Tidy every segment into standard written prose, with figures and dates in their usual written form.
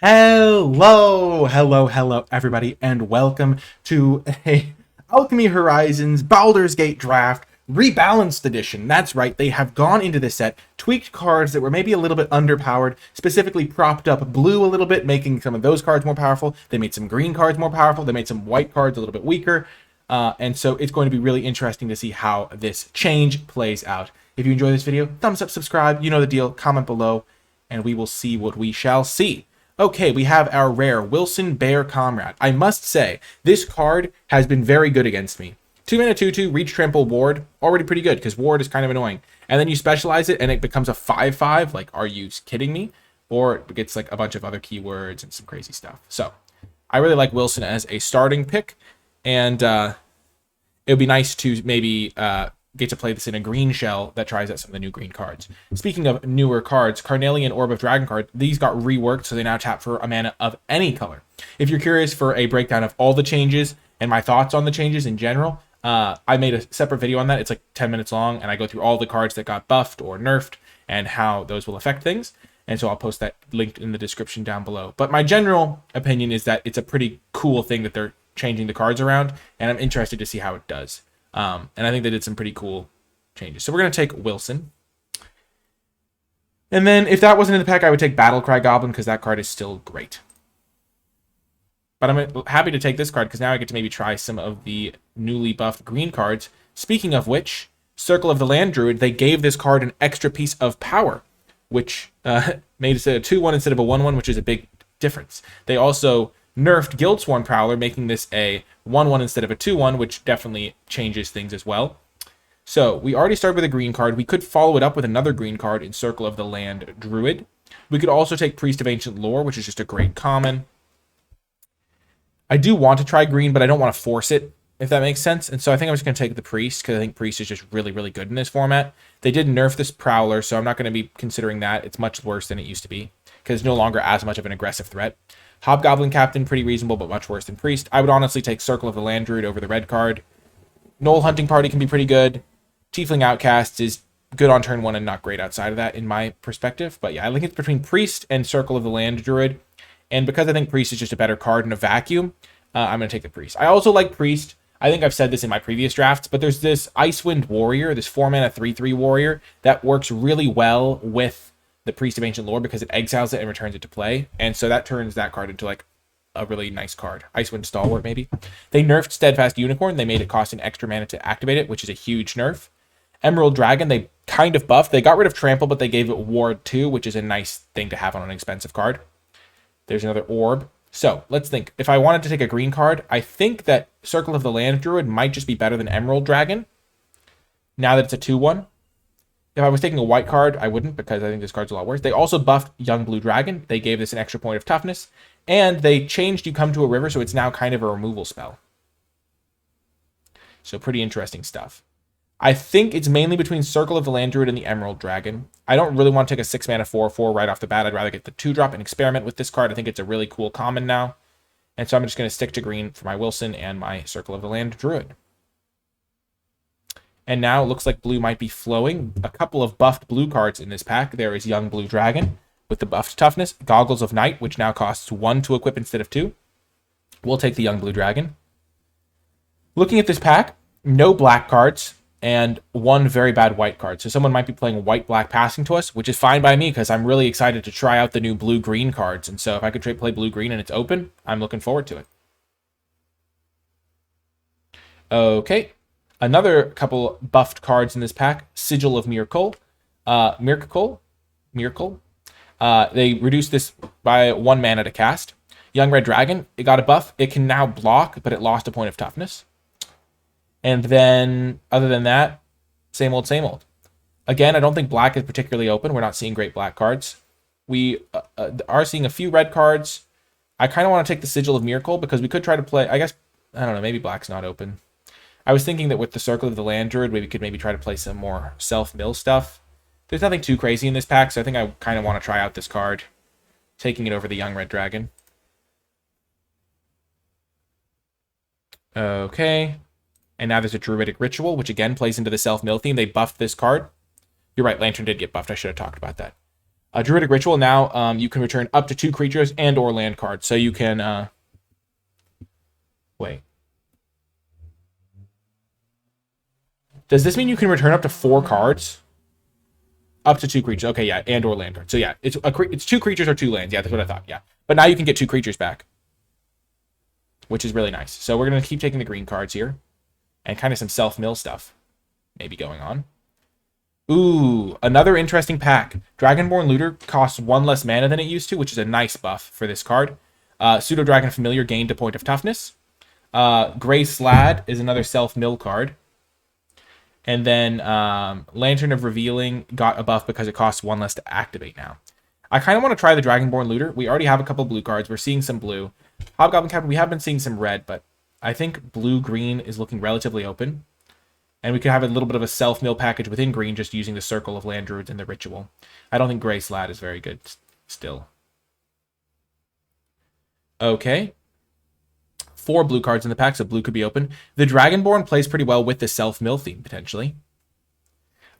Hello, everybody, and welcome to a Alchemy Horizons Baldur's Gate Draft Rebalanced Edition. That's right, they have gone into this set, tweaked cards that were maybe a little bit underpowered, specifically propped up blue a little bit, making some of those cards more powerful. They made some green cards more powerful. They made some white cards a little bit weaker. And so it's going to be really interesting to see how this change plays out. If you enjoy this video, thumbs up, subscribe, you know the deal, comment below, and we will see what we shall see. Okay, we have our rare Wilson Bear Comrade. I must say, this card has been very good against me. 2-mana 2/2, reach, trample, ward. Already pretty good, because ward is kind of annoying. And then you specialize it, and it becomes a 5/5. Like, are you kidding me? Or it gets like a bunch of other keywords and some crazy stuff. So, I really like Wilson as a starting pick. And it would be nice to maybe get to play this in a green shell that tries out some of the new green cards. Speaking of newer cards, Carnelian Orb of Dragon card, these got reworked, so they now tap for a mana of any color. If you're curious for a breakdown of all the changes and my thoughts on the changes in general, I made a separate video on that. It's like 10 minutes long, and I go through all the cards that got buffed or nerfed and how those will affect things. And so I'll post that linked in the description down below. But my general opinion is that it's a pretty cool thing that they're changing the cards around, and I'm interested to see how it does. And I think they did some pretty cool changes. So we're going to take Wilson. And then if that wasn't in the pack, I would take Battlecry Goblin, because that card is still great. But I'm happy to take this card, because now I get to maybe try some of the newly buffed green cards. Speaking of which, Circle of the Land Druid, they gave this card an extra piece of power, which made it a 2/1 instead of a 1/1, which is a big difference. They also nerfed Guildsworn Prowler, making this a 1/1 instead of a 2/1, which definitely changes things as well. So we already started with a green card. We could follow it up with another green card in Circle of the Land Druid. We could also take Priest of Ancient Lore, which is just a great common. I do want to try green, but I don't want to force it, if that makes sense. And so I think I'm just going to take the Priest, because I think Priest is just really, really good in this format. They did nerf this Prowler, so I'm not going to be considering that. It's much worse than it used to be, because it's no longer as much of an aggressive threat. Hobgoblin Captain, pretty reasonable, but much worse than Priest. I would honestly take Circle of the Land Druid over the red card. Knoll Hunting Party can be pretty good. Tiefling Outcast is good on turn 1 and not great outside of that, in my perspective. But yeah, I think it's between Priest and Circle of the Land Druid. And because I think Priest is just a better card in a vacuum, I'm going to take the Priest. I also like Priest. I think I've said this in my previous drafts, but there's this Icewind Warrior, this 4-mana 3/3 warrior, that works really well with the Priest of Ancient Lore, because it exiles it and returns it to play. And so that turns that card into like a really nice card. Icewind Stalwart, maybe. They nerfed Steadfast Unicorn. They made it cost an extra mana to activate it, which is a huge nerf. Emerald Dragon, they kind of buffed. They got rid of Trample, but they gave it Ward 2, which is a nice thing to have on an expensive card. There's another Orb. So let's think. If I wanted to take a green card, I think that Circle of the Land Druid might just be better than Emerald Dragon, now that it's a 2/1. If I was taking a white card, I wouldn't, because I think this card's a lot worse. They also buffed Young Blue Dragon. They gave this an extra point of toughness. And they changed You Come to a River, so it's now kind of a removal spell. So pretty interesting stuff. I think it's mainly between Circle of the Land Druid and the Emerald Dragon. I don't really want to take a 6-mana 4/4 right off the bat. I'd rather get the 2-drop and experiment with this card. I think it's a really cool common now. And so I'm just going to stick to green for my Wilson and my Circle of the Land Druid. And now it looks like blue might be flowing. A couple of buffed blue cards in this pack. There is Young Blue Dragon with the buffed toughness. Goggles of Night, which now costs 1 to equip instead of 2. We'll take the Young Blue Dragon. Looking at this pack, no black cards and 1 very bad white card. So someone might be playing white-black passing to us, which is fine by me, because I'm really excited to try out the new blue-green cards. And so if I could play blue-green and it's open, I'm looking forward to it. Okay. Another couple buffed cards in this pack. Sigil of Miracle. Miracle. They reduced this by 1 mana to cast. Young Red Dragon, it got a buff. It can now block, but it lost a point of toughness. And then, other than that, same old, same old. Again, I don't think black is particularly open. We're not seeing great black cards. We are seeing a few red cards. I kind of want to take the Sigil of Miracle, because we could try to play, I guess, I don't know, maybe black's not open. I was thinking that with the Circle of the Land Druid, we could maybe try to play some more self-mill stuff. There's nothing too crazy in this pack, so I think I kind of want to try out this card, taking it over the Young Red Dragon. Okay. And now there's a Druidic Ritual, which again plays into the self-mill theme. They buffed this card. You're right, Lantern did get buffed. I should have talked about that. A Druidic Ritual, now you can return up to 2 creatures and or land cards. So you can, wait. Does this mean you can return up to 4 cards? Up to 2 creatures. Okay, yeah, and or land cards. So yeah, it's 2 creatures or 2 lands. Yeah, that's what I thought. Yeah. But now you can get 2 creatures back, which is really nice. So we're going to keep taking the green cards here. And kind of some self-mill stuff maybe going on. Ooh, another interesting pack. Dragonborn Looter costs 1 less mana than it used to, which is a nice buff for this card. Pseudo Dragon Familiar gained a point of toughness. Gray Slad is another self-mill card. And then Lantern of Revealing got a buff because it costs 1 less to activate now. I kind of want to try the Dragonborn Looter. We already have a couple blue cards. We're seeing some blue. Hobgoblin Captain, we have been seeing some red, but I think blue-green is looking relatively open. And we could have a little bit of a self-mill package within green, just using the Circle of Land Druids and the Ritual. I don't think Gray Slad is very good still. Okay. 4 blue cards in the pack, so blue could be open. The Dragonborn plays pretty well with the self-mill theme, potentially.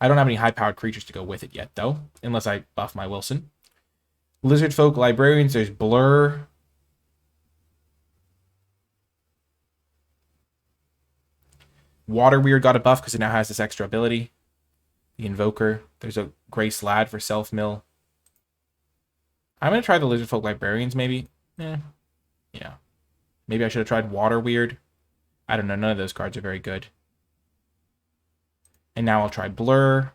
I don't have any high-powered creatures to go with it yet, though, unless I buff my Wilson. Lizard Folk Librarians, there's Blur. Water Weird got a buff because it now has this extra ability. The Invoker. There's a Gray Slad for self-mill. I'm going to try the Lizard Folk Librarians, maybe. Yeah. Maybe I should have tried Water Weird. I don't know. None of those cards are very good. And now I'll try Blur.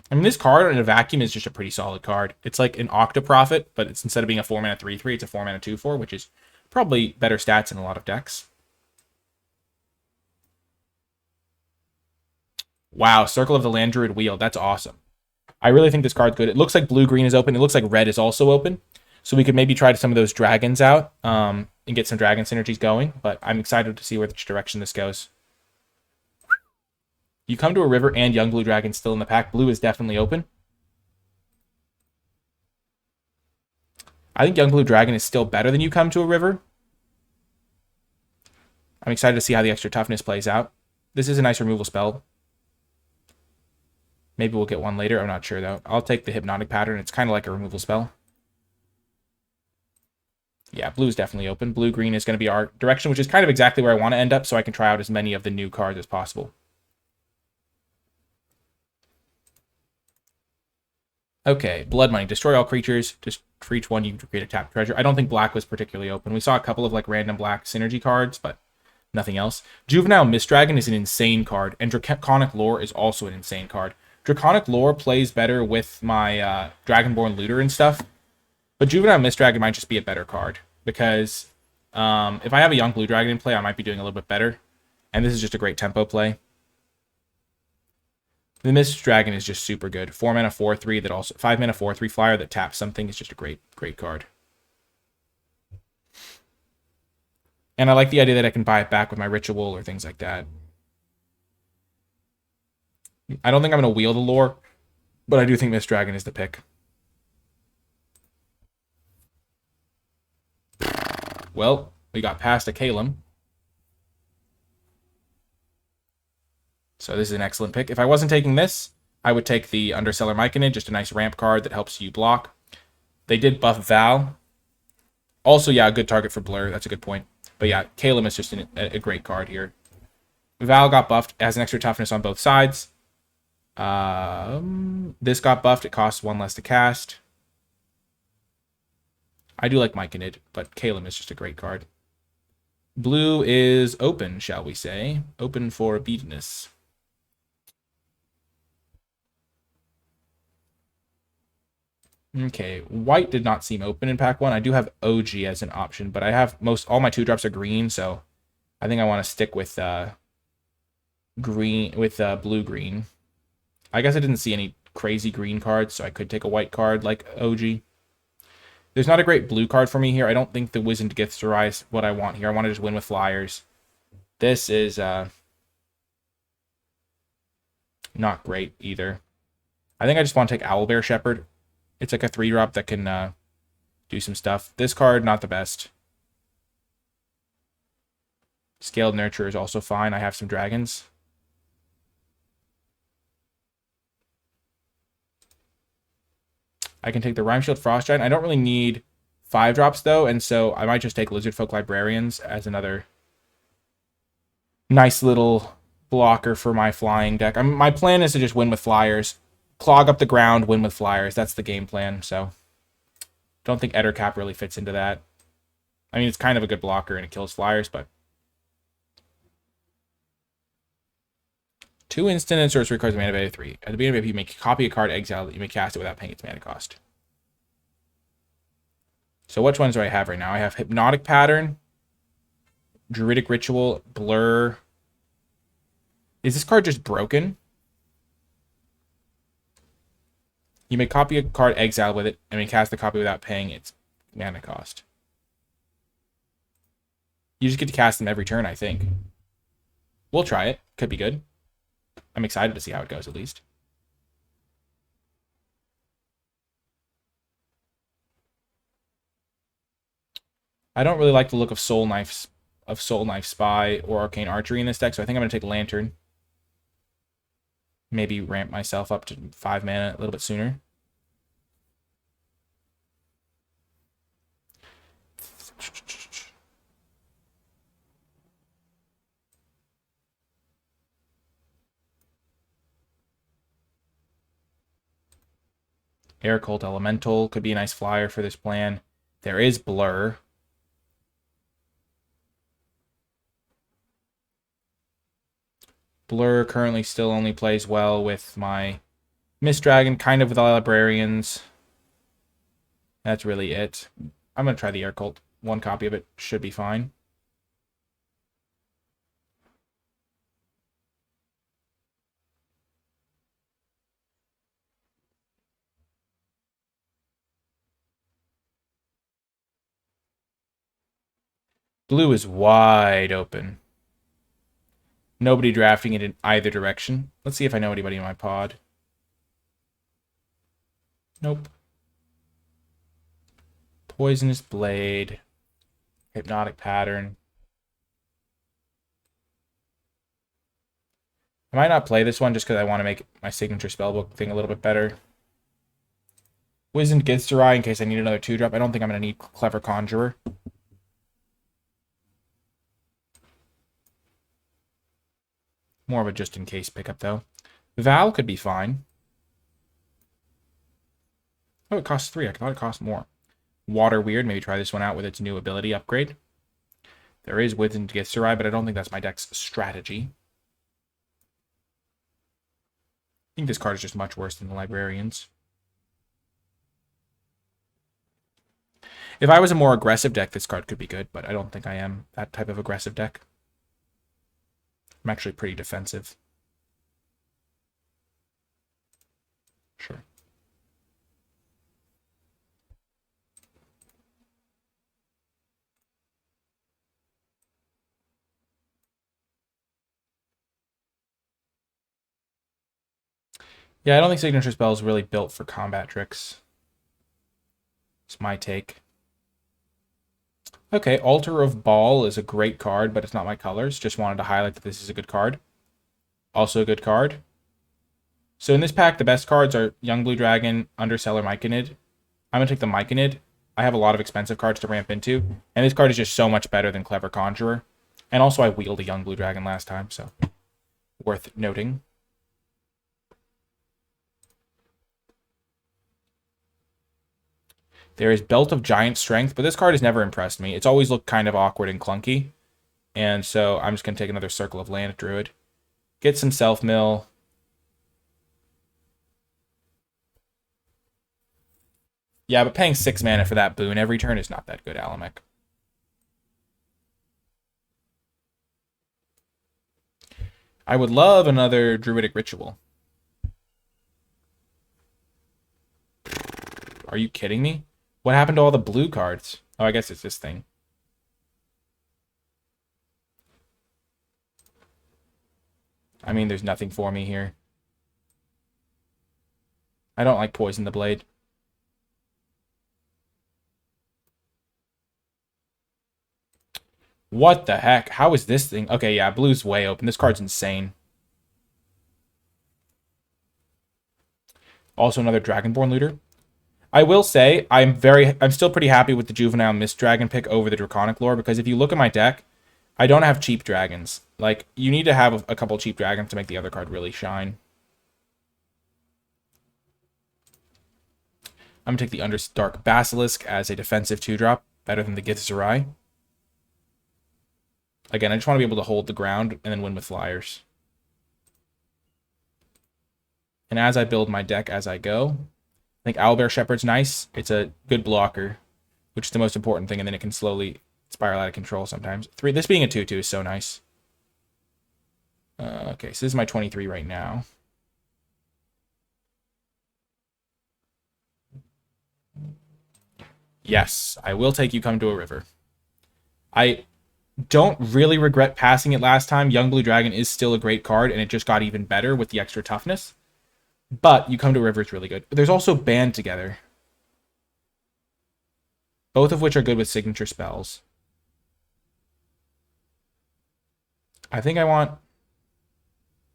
I mean, this card in a vacuum is just a pretty solid card. It's like an Octoprophet, but it's instead of being a 4-mana 3/3, it's a 4-mana 2/4, which is probably better stats in a lot of decks. Wow, Circle of the Land Druid Wheel. That's awesome. I really think this card's good. It looks like blue-green is open. It looks like red is also open. So we could maybe try some of those dragons out and get some dragon synergies going. But I'm excited to see which direction this goes. You come to a river and young blue dragon still in the pack. Blue is definitely open. I think young blue dragon is still better than you come to a river. I'm excited to see how the extra toughness plays out. This is a nice removal spell. Maybe we'll get one later. I'm not sure, though. I'll take the Hypnotic Pattern. It's kind of like a removal spell. Yeah, blue is definitely open. Blue-green is going to be our direction, which is kind of exactly where I want to end up, so I can try out as many of the new cards as possible. Okay, Blood Money. Destroy all creatures. Just for each one, you create a tapped treasure. I don't think black was particularly open. We saw a couple of like random black synergy cards, but nothing else. Juvenile Mistdragon is an insane card, and Draconic Lore is also an insane card. Draconic Lore plays better with my Dragonborn Looter and stuff, but Juvenile Mistdragon might just be a better card, because if I have a young blue dragon in play, I might be doing a little bit better, and this is just a great tempo play. The Mistdragon is just super good. 4-mana 4/3 that also 5-mana 4/3 flyer that taps something is just a great card. And I like the idea that I can buy it back with my ritual or things like that. I don't think I'm going to wheel the lore, but I do think Mistdragon is the pick. Well, we got past a Kalem. So this is an excellent pick. If I wasn't taking this, I would take the Underseller Myconid, just a nice ramp card that helps you block. They did buff Val. Also, yeah, a good target for Blur. That's a good point. But yeah, Kalem is just a great card here. Val got buffed. It has an extra toughness on both sides. This got buffed. It costs 1 less to cast. I do like Myconid, but Kalem is just a great card. Blue is open, shall we say. Open for beatness. Okay, white did not seem open in pack 1. I do have OG as an option, but I have all my 2-drops are green, so I think I want to stick with blue-green. I guess I didn't see any crazy green cards, so I could take a white card like OG. There's not a great blue card for me here. I don't think the Wizened Githzerai is what I want here. I want to just win with flyers. This is not great either. I think I just want to take Owlbear Shepherd. It's like a 3-drop that can do some stuff. This card, not the best. Scaled Nurture is also fine. I have some dragons. I can take the Rhyme Shield Frost Giant. I don't really need 5-drops, though, and so I might just take Lizard Folk Librarians as another nice little blocker for my flying deck. My plan is to just win with flyers. Clog up the ground, win with flyers. That's the game plan, so don't think Ettercap really fits into that. I mean, it's kind of a good blocker and it kills flyers, but 2 instant and sorcery cards, mana value 3. At the beginning of it, you may copy a card, exile it. You may cast it without paying its mana cost. So which ones do I have right now? I have Hypnotic Pattern, Druidic Ritual, Blur. Is this card just broken? You may copy a card, exile with it, and may cast the copy without paying its mana cost. You just get to cast them every turn, I think. We'll try it. Could be good. I'm excited to see how it goes, at least. I don't really like the look of Soul Knife Spy or Arcane Archery in this deck, so I think I'm going to take Lantern. Maybe ramp myself up to 5 mana a little bit sooner. Air Cult Elemental could be a nice flyer for this plan. There is Blur. Blur currently still only plays well with my Mist Dragon, kind of with the Librarians. That's really it. I'm going to try the Air Cult. 1 copy of it should be fine. Blue is wide open. Nobody drafting it in either direction. Let's see if I know anybody in my pod. Nope. Poisonous Blade. Hypnotic Pattern. I might not play this one just because I want to make my signature spellbook thing a little bit better. Wizened Githzerai in case I need another 2-drop. I don't think I'm going to need Clever Conjurer. More of a just-in-case pickup, though. Val could be fine. Oh, it costs 3. I thought it cost more. Water Weird. Maybe try this one out with its new ability upgrade. There is Wizened Githzerai, but I don't think that's my deck's strategy. I think this card is just much worse than the Librarians. If I was a more aggressive deck, this card could be good, but I don't think I am that type of aggressive deck. I'm actually pretty defensive. Sure. Yeah, I don't think Signature Spell is really built for combat tricks. It's my take. Okay, Altar of Ball is a great card, but it's not my colors. Just wanted to highlight that this is a good card. Also a good card. So in this pack, the best cards are Young Blue Dragon, Underseller, Myconid. I'm going to take the Myconid. I have a lot of expensive cards to ramp into, and this card is just so much better than Clever Conjurer. And also I wheeled a Young Blue Dragon last time, so worth noting. There is Belt of Giant Strength, but this card has never impressed me. It's always looked kind of awkward and clunky. And so I'm just going to take another Circle of Land Druid. Get some Self-Mill. Yeah, but paying 6 mana for that boon every turn is not that good, Alamek. I would love another Druidic Ritual. Are you kidding me? What happened to all the blue cards? Oh, I guess it's this thing. I mean, there's nothing for me here. I don't like Poison the Blade. What the heck? How is this thing? Okay, yeah, blue's way open. This card's insane. Also another Dragonborn Looter. I will say I'm still pretty happy with the Juvenile Mist Dragon pick over the Draconic Lore, because if you look at my deck, I don't have cheap dragons. Like, you need to have a couple cheap dragons to make the other card really shine. I'm going to take the Underdark Basilisk as a defensive 2-drop, better than the Githzerai. Again, I just want to be able to hold the ground and then win with flyers. And as I build my deck as I go, I think Owlbear Shepherd's nice. It's a good blocker, which is the most important thing, and then it can slowly spiral out of control sometimes. This being a 2/2 is so nice. Okay, so this is my 23 right now. Yes, I will take You Come to a River. I don't really regret passing it last time. Young Blue Dragon is still a great card, and it just got even better with the extra toughness. But You Come to a River is really good. There's also Band Together, both of which are good with signature spells. I think I want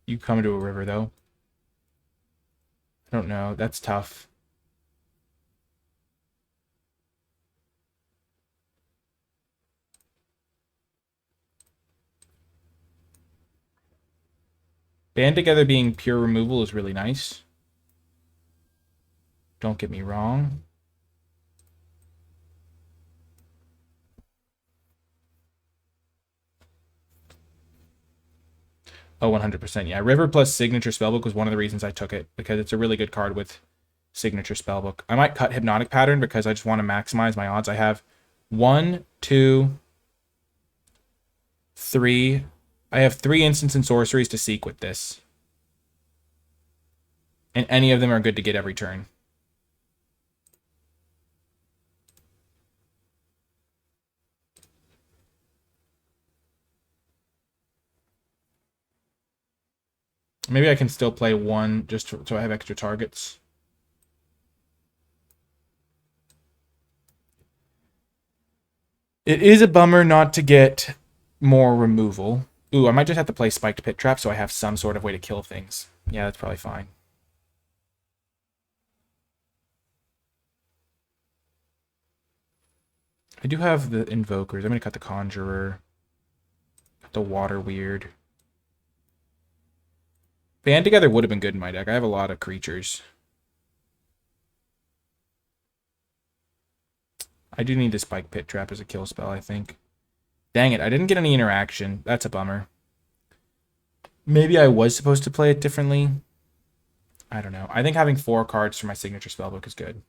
You Come to a River, though. I don't know. That's tough. Band Together being pure removal is really nice. Don't get me wrong. Oh, 100%. Yeah, River plus Signature Spellbook was one of the reasons I took it, because it's a really good card with Signature Spellbook. I might cut Hypnotic Pattern because I just want to maximize my odds. I have 1, 2, 3. I have 3 instants and sorceries to seek with this. And any of them are good to get every turn. Maybe I can still play 1 just so I have extra targets. It is a bummer not to get more removal. Ooh, I might just have to play Spiked Pit Trap so I have some sort of way to kill things. Yeah, that's probably fine. I do have the Invokers. I'm going to cut the Conjurer. Cut the Water Weird. Band Together would have been good in my deck. I have a lot of creatures. I do need the Spike Pit Trap as a kill spell, I think. Dang it, I didn't get any interaction. That's a bummer. Maybe I was supposed to play it differently. I don't know. I think having 4 cards for my signature spellbook is good.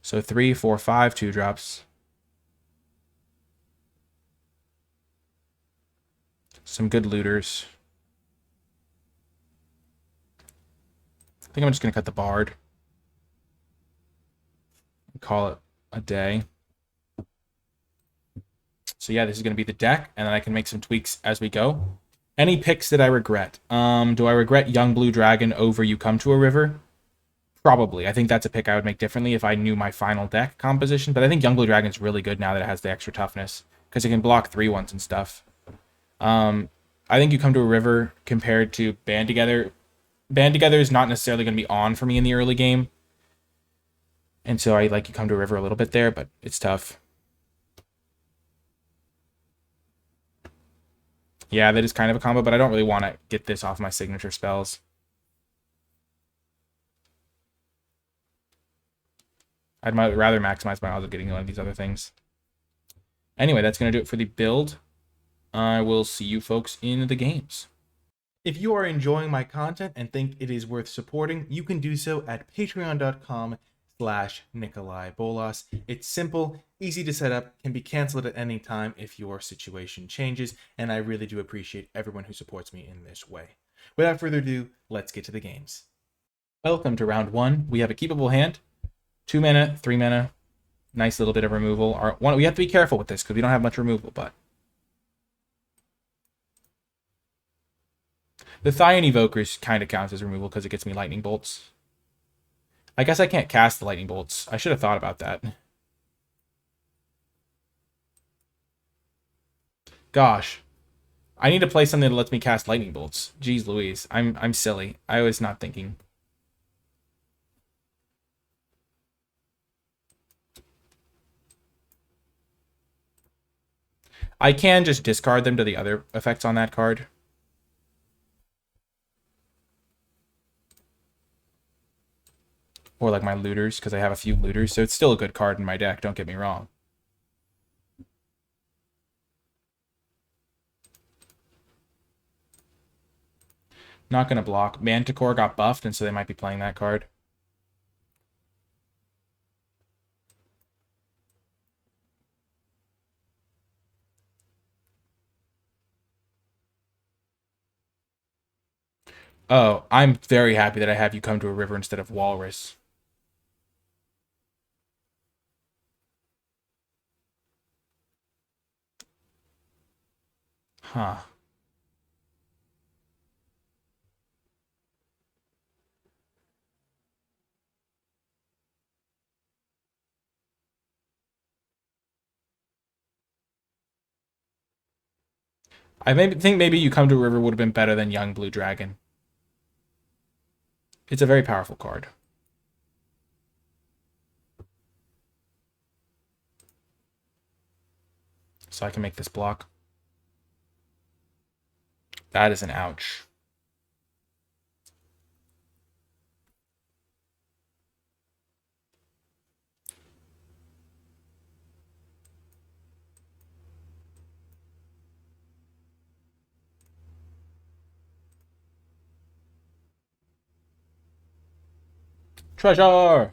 So 3, 4, 5, 2-drops. Some good looters. I think I'm just going to cut the Bard. Call it a day. So yeah, this is going to be the deck, and then I can make some tweaks as we go. Any picks that I regret? Do I regret Young Blue Dragon over You Come to a River? Probably. I think that's a pick I would make differently if I knew my final deck composition. But I think Young Blue Dragon is really good now that it has the extra toughness, because it can block 3/1s and stuff. I think You Come to a River compared to Band Together. Band Together is not necessarily going to be on for me in the early game. And so I like You Come to a River a little bit there, but it's tough. Yeah, that is kind of a combo, but I don't really want to get this off my signature spells. I'd rather maximize my odds of getting one of these other things. Anyway, that's going to do it for the build. I will see you folks in the games. If you are enjoying my content and think it is worth supporting, you can do so at patreon.com/NicolaiBolas. It's simple, easy to set up, can be canceled at any time if your situation changes, and I really do appreciate everyone who supports me in this way. Without further ado, let's get to the games. Welcome to round 1. We have a keepable hand. 2 mana, 3 mana. Nice little bit of removal. We have to be careful with this because we don't have much removal, but the Thyan Evokers kind of counts as removal because it gets me lightning bolts. I guess I can't cast the lightning bolts. I should have thought about that. Gosh. I need to play something that lets me cast lightning bolts. Jeez Louise. I'm silly. I was not thinking. I can just discard them to the other effects on that card. Or like my looters, because I have a few looters. So it's still a good card in my deck, don't get me wrong. Not going to block. Manticore got buffed, and so they might be playing that card. Oh, I'm very happy that I have you come to a river instead of walrus. Huh. I think maybe you come to a river would have been better than Young Blue Dragon. It's a very powerful card. So I can make this block. That is an ouch. Treasure!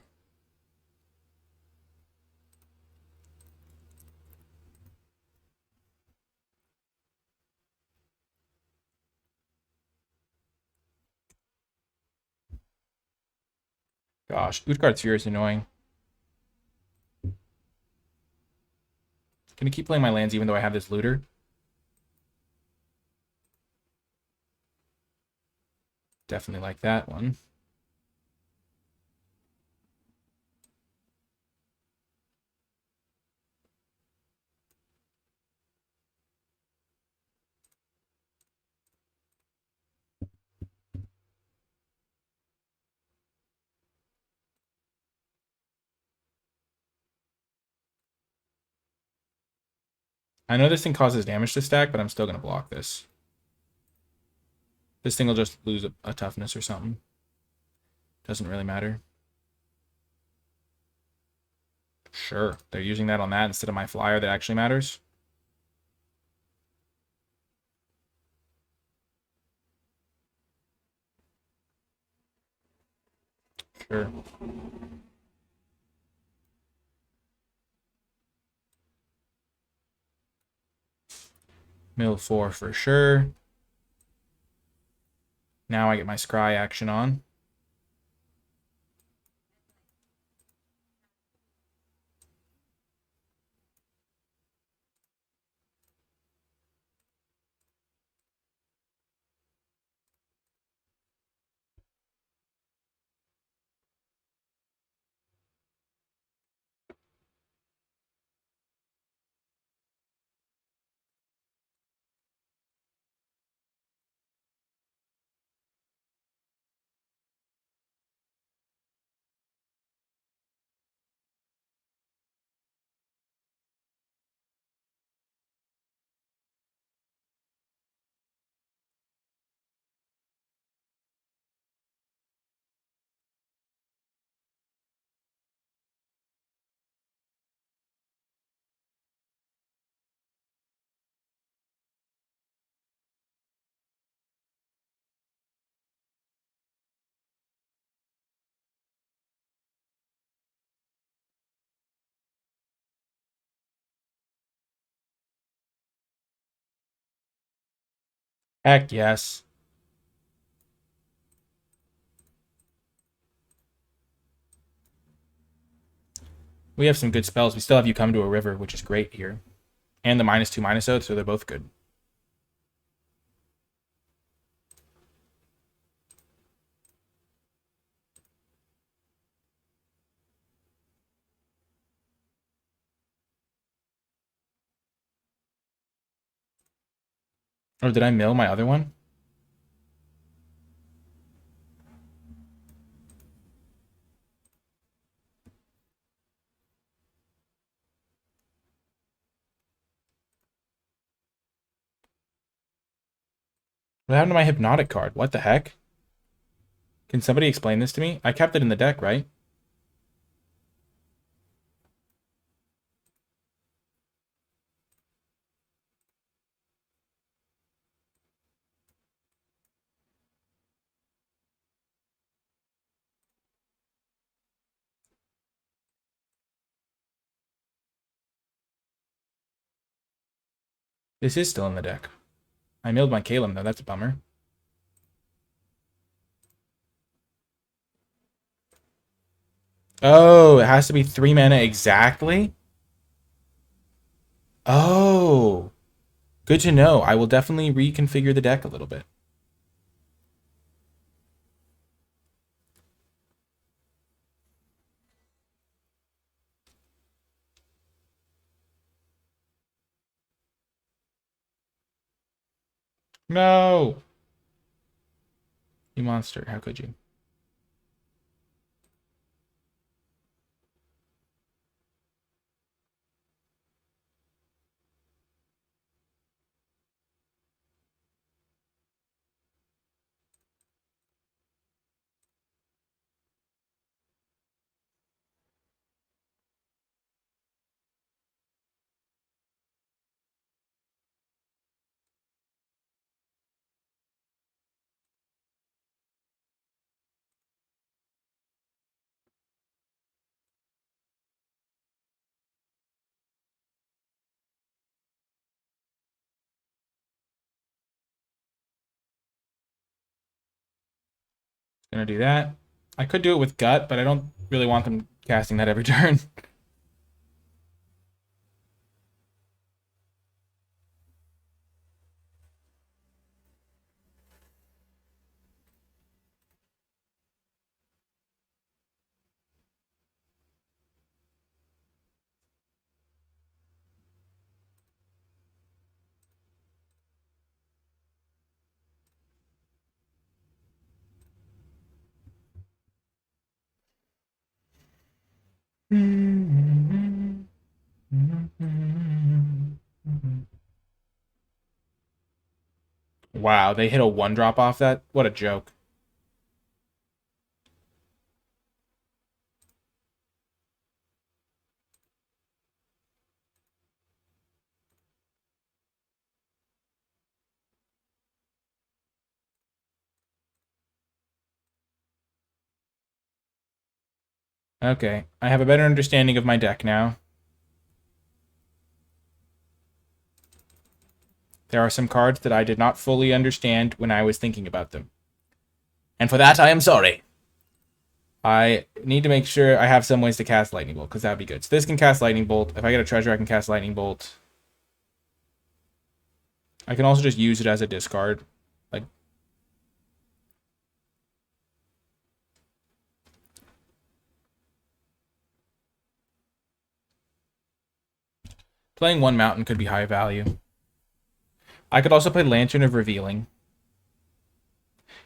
Gosh, Utgard's Fury is annoying. Can I keep playing my lands even though I have this looter? Definitely like that one. I know this thing causes damage to stack, but I'm still going to block this. This thing will just lose a toughness or something. Doesn't really matter. Sure, they're using that on that instead of my flyer that actually matters. Sure. Mill 4 for sure. Now I get my scry action on. Heck yes. We have some good spells. We still have you come to a river, which is great here. And the -2/-0, so they're both good. Or did I mill my other one? What happened to my hypnotic card? What the heck? Can somebody explain this to me? I kept it in the deck, right? This is still in the deck. I milled my Kalem, though. That's a bummer. Oh, it has to be 3 mana exactly? Oh, good to know. I will definitely reconfigure the deck a little bit. No! You monster. How could you? Gonna do that. I could do it with Gut, but I don't really want them casting that every turn. Wow, they hit a 1-drop off that? What a joke. Okay, I have a better understanding of my deck now. There are some cards that I did not fully understand when I was thinking about them. And for that, I am sorry. I need to make sure I have some ways to cast Lightning Bolt, because that would be good. So this can cast Lightning Bolt. If I get a treasure, I can cast Lightning Bolt. I can also just use it as a discard. Like, playing one mountain could be high value. I could also play Lantern of Revealing.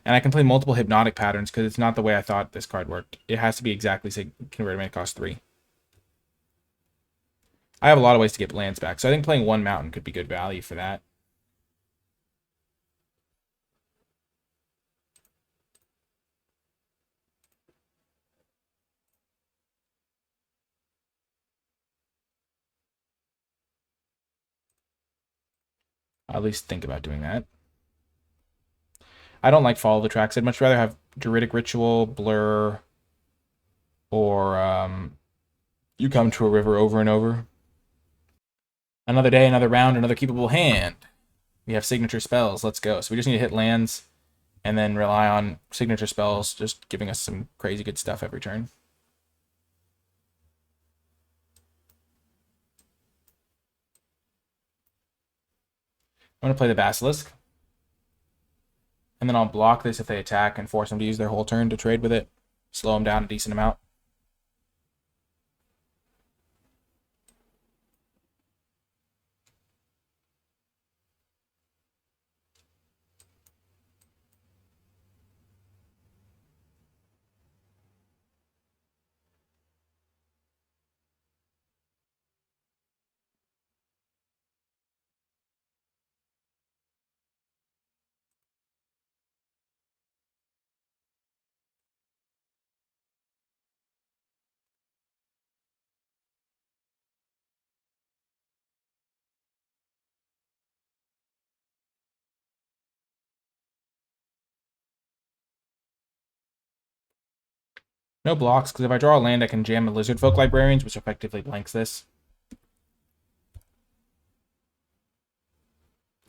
And I can play multiple Hypnotic Patterns, because it's not the way I thought this card worked. It has to be exactly, say, converted mana cost 3. I have a lot of ways to get lands back, so I think playing one mountain could be good value for that. I'll at least think about doing that. I don't like Follow the Tracks. I'd much rather have Druidic Ritual, Blur, or You Come to a River over and over. Another day, another round, another keepable hand. We have signature spells. Let's go. So we just need to hit lands and then rely on signature spells, just giving us some crazy good stuff every turn. I'm going to play the Basilisk. And then I'll block this if they attack and force them to use their whole turn to trade with it. Slow them down a decent amount. No blocks, because if I draw a land, I can jam the Lizard Folk Librarians, which effectively blanks this.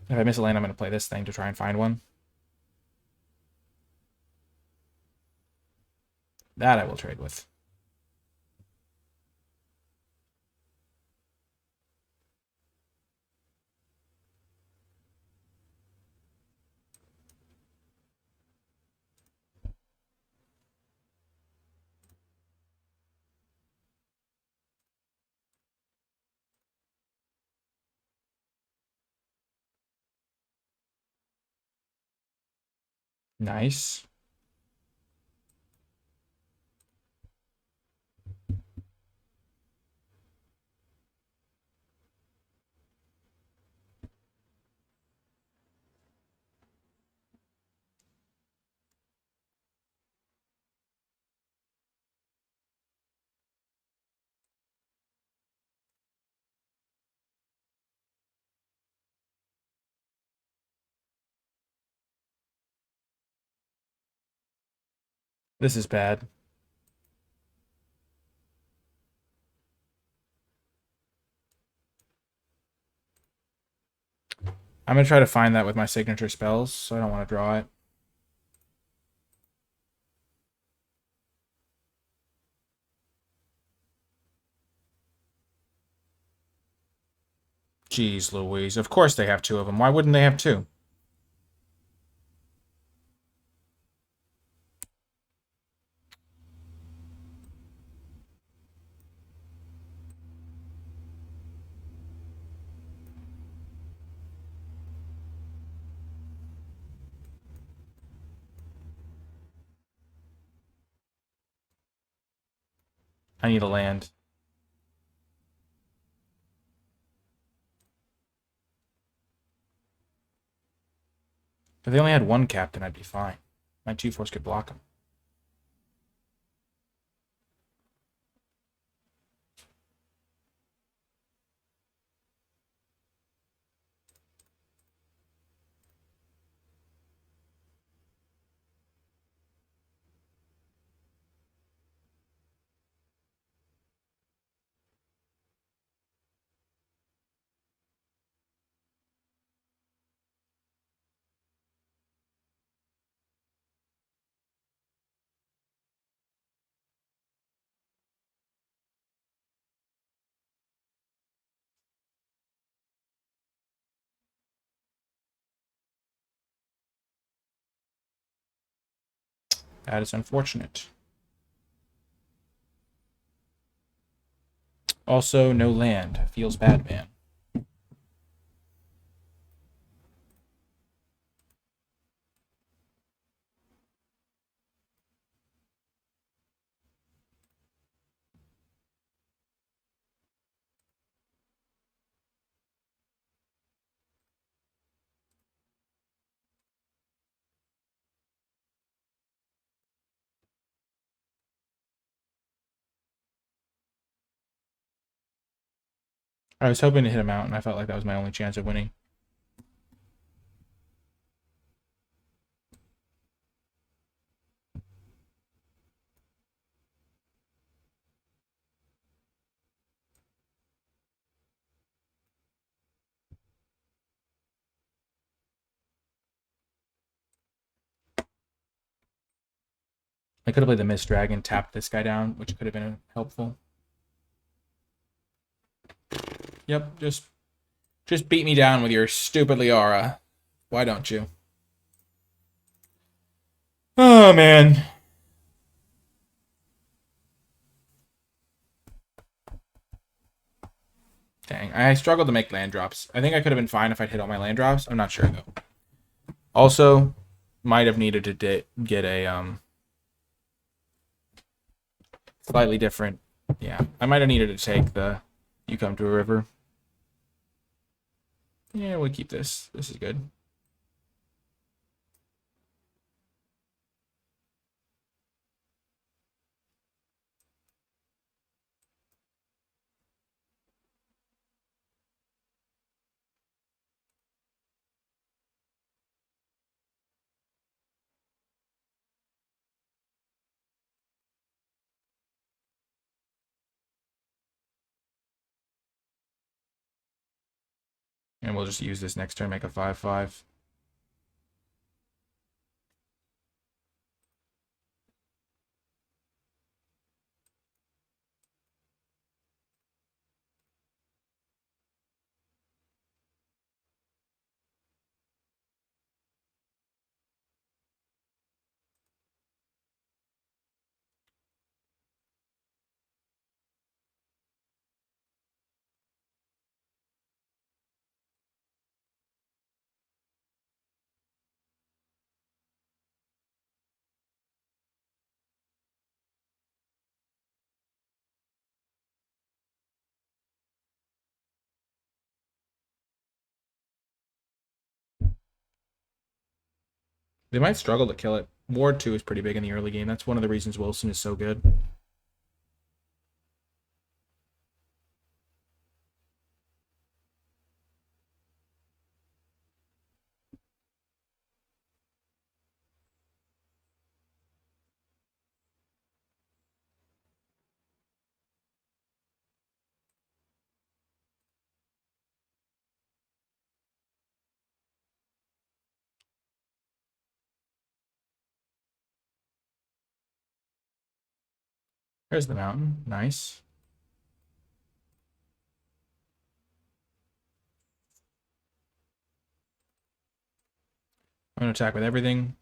If I miss a land, I'm going to play this thing to try and find one. That I will trade with. Nice. This is bad. I'm going to try to find that with my signature spells, so I don't want to draw it. Jeez Louise. Of course they have two of them. Why wouldn't they have two? I need a land. If they only had one captain, I'd be fine. My 2/4 could block them. That is unfortunate. Also, no land. Feels bad, man. I was hoping to hit him out, and I felt like that was my only chance of winning. I could have played the Mist Dragon, tapped this guy down, which could have been helpful. Yep, just beat me down with your stupid Liara. Why don't you? Oh, man. Dang, I struggled to make land drops. I think I could have been fine if I'd hit all my land drops. I'm not sure, though. Also, might have needed to get a slightly different... Yeah, I might have needed to take the You Come to a River. Yeah, we'll keep this. This is good. And we'll just use this next turn, make a 5/5. They might struggle to kill it. Ward 2 is pretty big in the early game. That's one of the reasons Wilson is so good. There's the mountain. Nice. I'm going to attack with everything.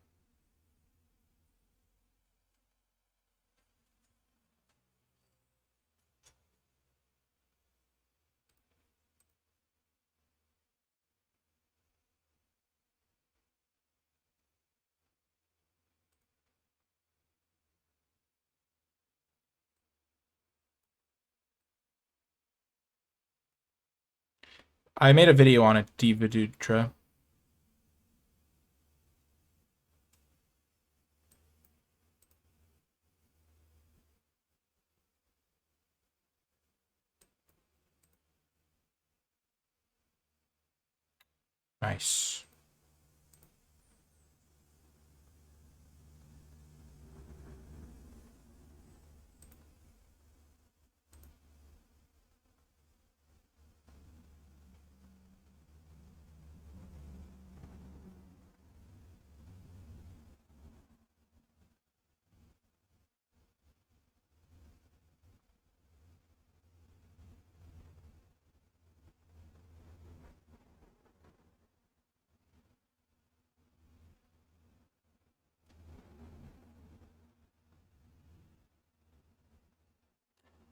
I made a video on it, Divadutra. Nice.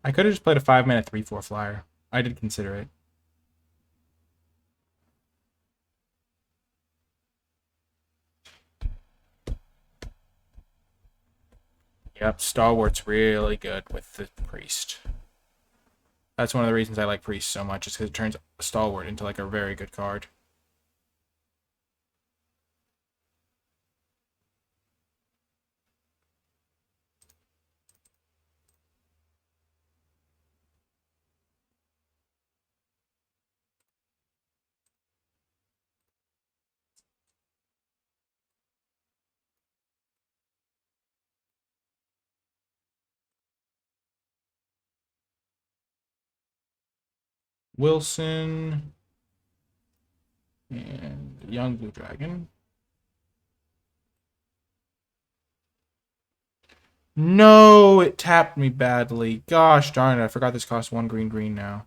I could have just played a 5-mana 3/4 flyer. I did consider it. Yep, Stalwart's really good with the Priest. That's one of the reasons I like Priest so much, is because it turns Stalwart into like a very good card. Wilson and Young Blue Dragon. No, it tapped me badly. Gosh darn it, I forgot this costs 1 green now.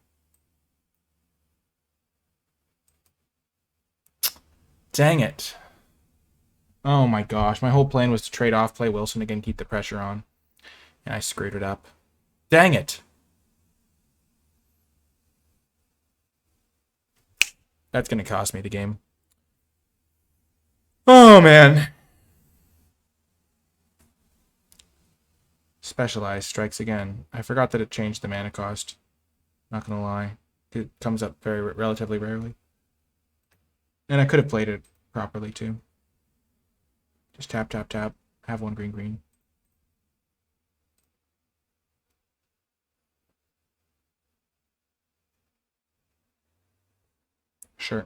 Dang it. Oh my gosh, my whole plan was to trade off, play Wilson again, keep the pressure on. And I screwed it up. Dang it. That's going to cost me the game. Oh, man. Specialized strikes again. I forgot that it changed the mana cost. Not going to lie. It comes up relatively rarely. And I could have played it properly, too. Just tap, tap, tap. Have 1 green. Sure.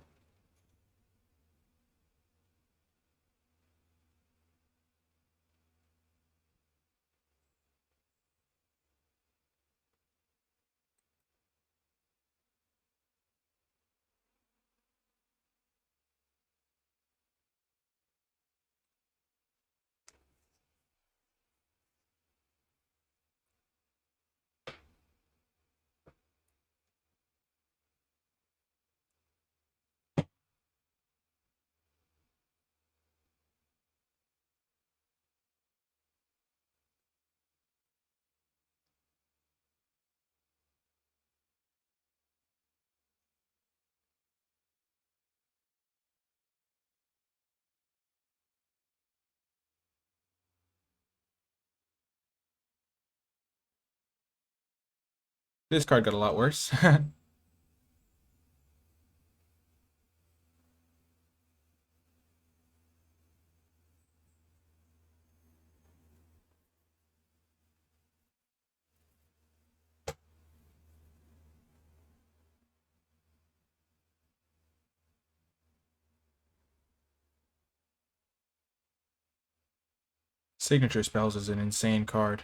This card got a lot worse. Signature Spells is an insane card.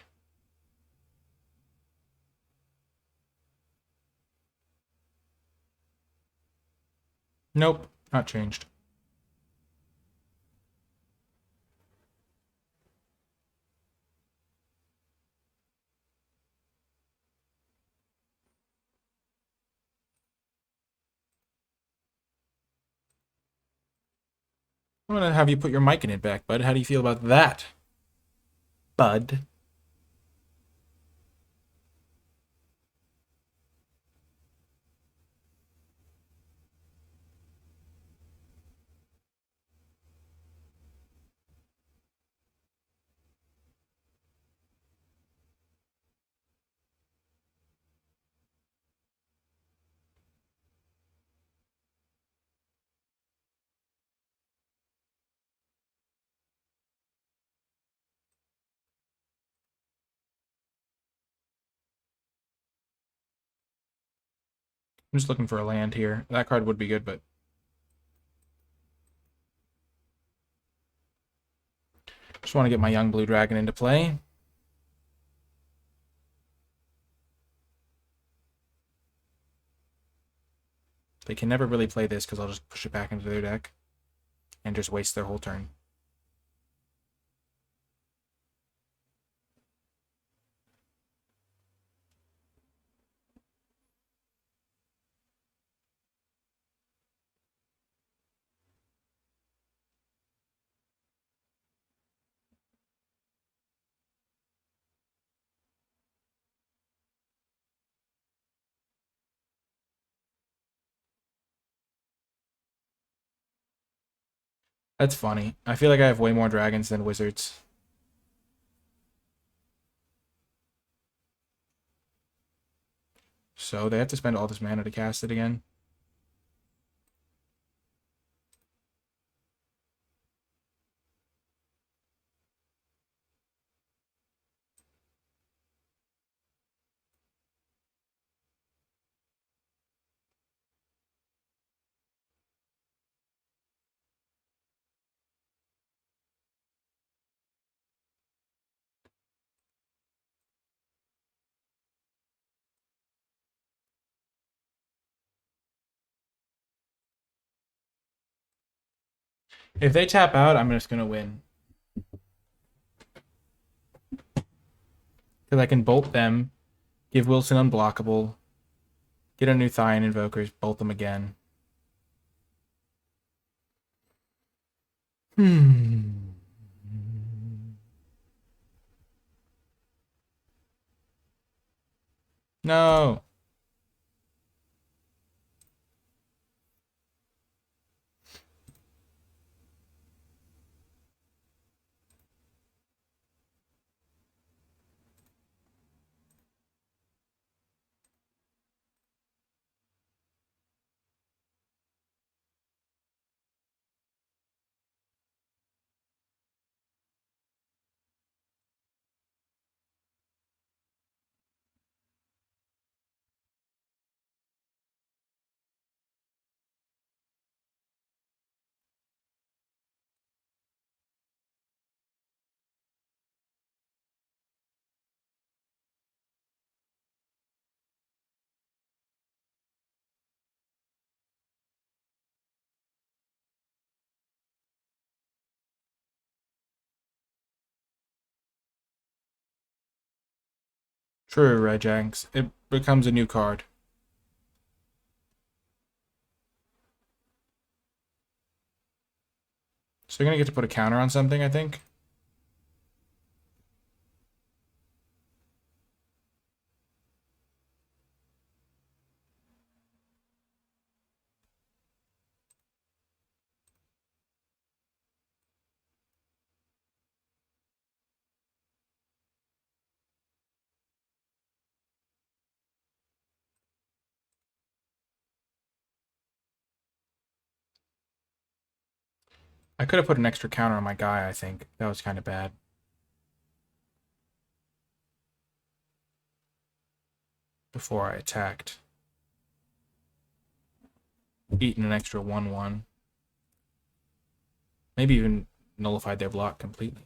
Nope, not changed. I'm gonna have you put your mic in it back, bud. How do you feel about that, bud? I'm just looking for a land here. That card would be good, but just want to get my young blue dragon into play. They can never really play this because I'll just push it back into their deck and just waste their whole turn. That's funny. I feel like I have way more dragons than wizards. So they have to spend all this mana to cast it again. If they tap out, I'm just going to win. Because I can bolt them, give Wilson unblockable, get a new Thyon Invokers, bolt them again. No. True, Rejax. It becomes a new card. So they're going to get to put a counter on something, I think. I could have put an extra counter on my guy, I think. That was kind of bad. Before I attacked. Eaten an extra 1/1. Maybe even nullified their block completely.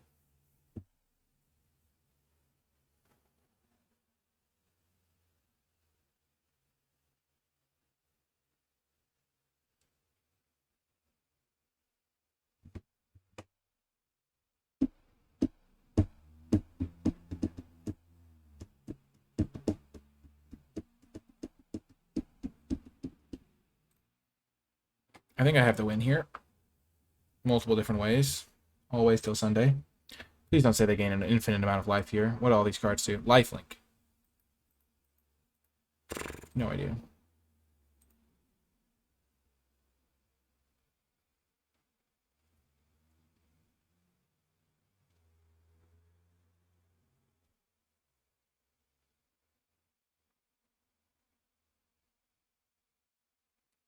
I think I have the win here. Multiple different ways. Always till Sunday. Please don't say they gain an infinite amount of life here. What do all these cards do? Lifelink. No idea.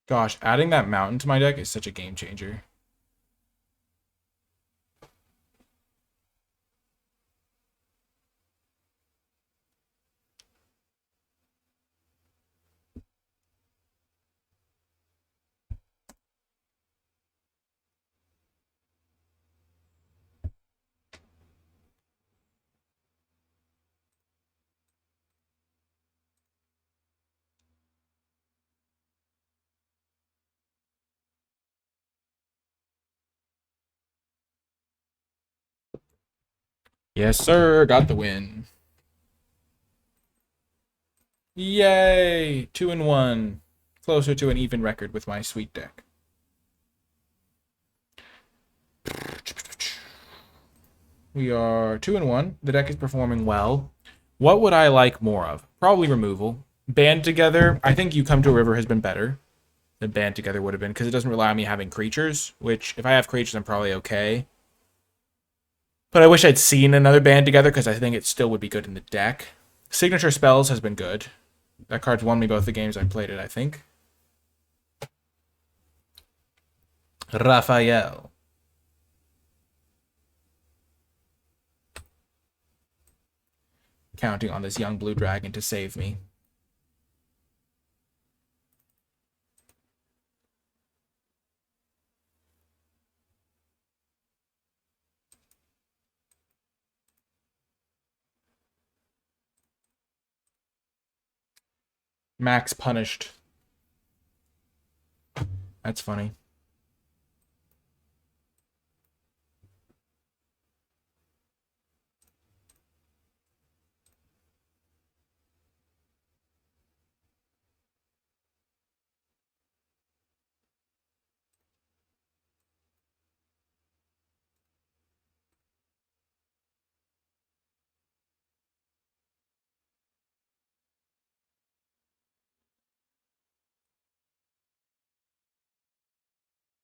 Gosh, adding that mountain to my deck is such a game changer. Yes, sir. Got the win. Yay! 2-1. Closer to an even record with my sweet deck. We are 2-1. The deck is performing well. What would I like more of? Probably removal. Band Together, I think You Come to a River has been better than Band Together would have been, because it doesn't rely on me having creatures, which, if I have creatures, I'm probably okay. But I wish I'd seen another Band Together, because I think it still would be good in the deck. Signature Spells has been good. That card's won me both the games I played it, I think. Raphael. Counting on this young blue dragon to save me. Max punished. That's funny.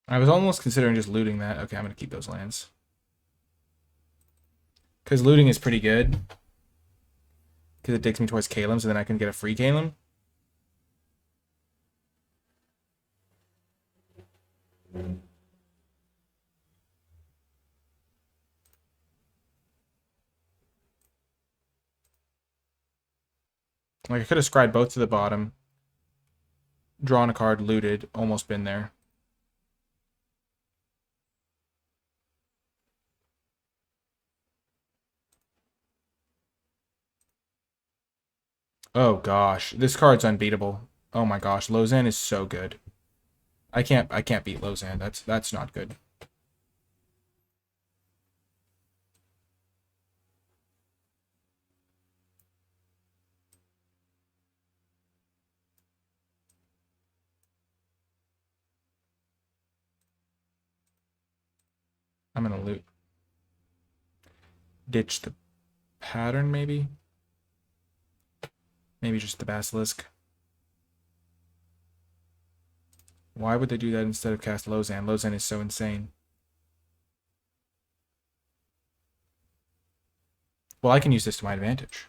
I was almost considering just looting that. Okay, I'm going to keep those lands. Because looting is pretty good. Because it takes me towards Kalim's, and then I can get a free Kalim. Like, I could have scried both to the bottom. Drawn a card, looted, almost been there. Oh gosh, this card's unbeatable. Oh my gosh, Lozan is so good. I can't beat Lozan. That's not good. I'm gonna loot. Ditch the pattern, maybe? Maybe just the Basilisk. Why would they do that instead of cast Lozan? Lozan is so insane. Well, I can use this to my advantage.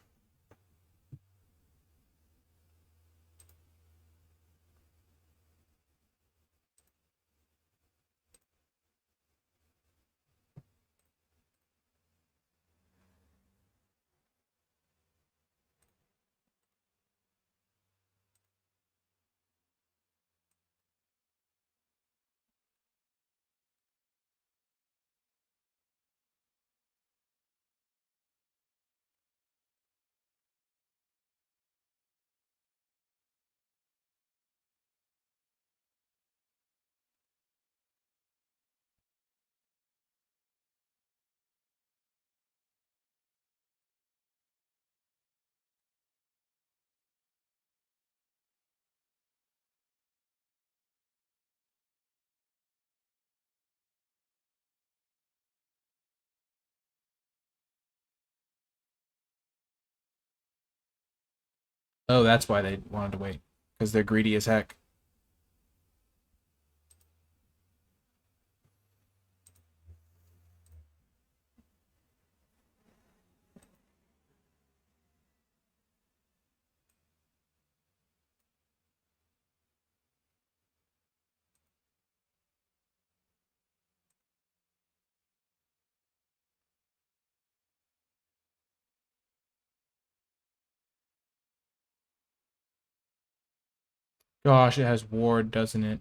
Oh, that's why they wanted to wait. Because they're greedy as heck. Gosh, it has ward, doesn't it?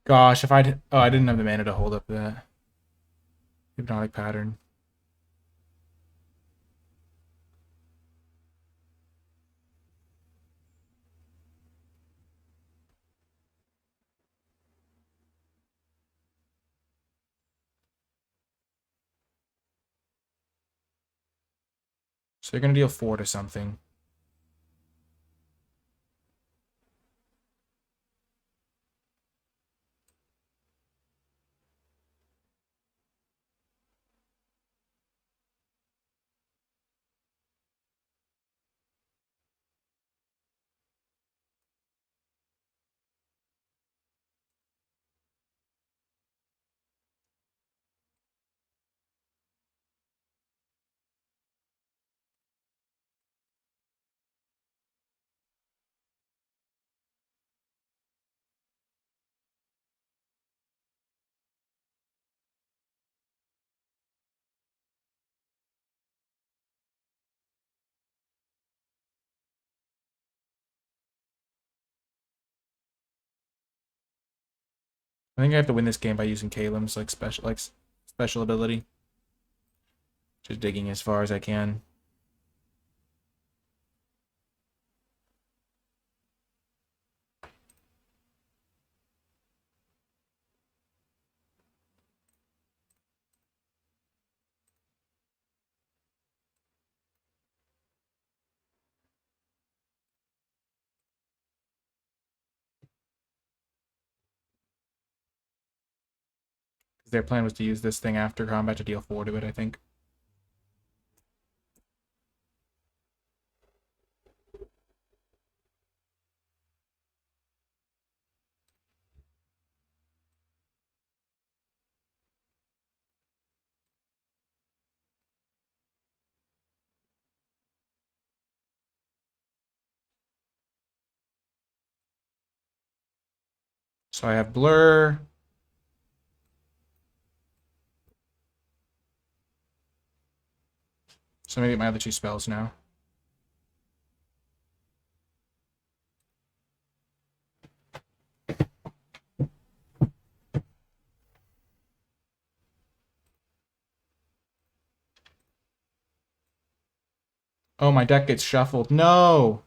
Gosh, if I'd... Oh, I didn't have the mana to hold up that. Hypnotic pattern. So you're going to deal 4 to something. I think I have to win this game by using Kalim's special ability. Just digging as far as I can. Their plan was to use this thing after combat to deal 4 to it, I think. So I have Blur. So maybe my other 2 spells now. Oh, my deck gets shuffled. No!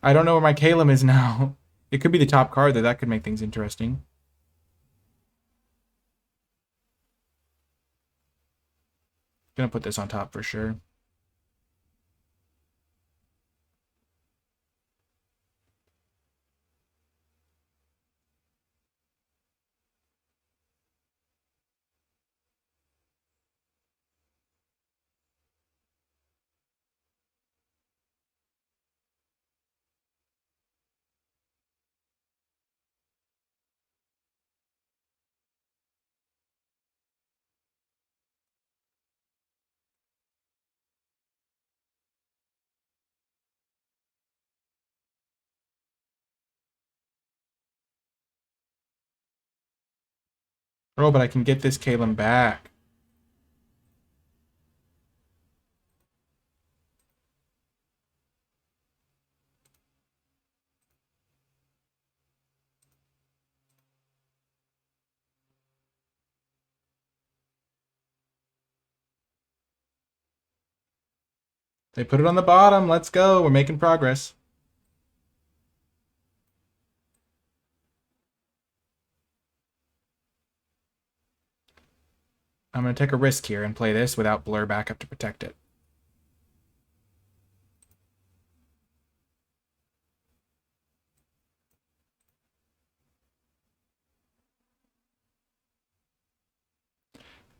I don't know where my Kalim is now. It could be the top card, though. That could make things interesting. Gonna put this on top for sure. Oh, but I can get this Kalim back. They put it on the bottom. Let's go. We're making progress. I'm going to take a risk here and play this without blur backup to protect it.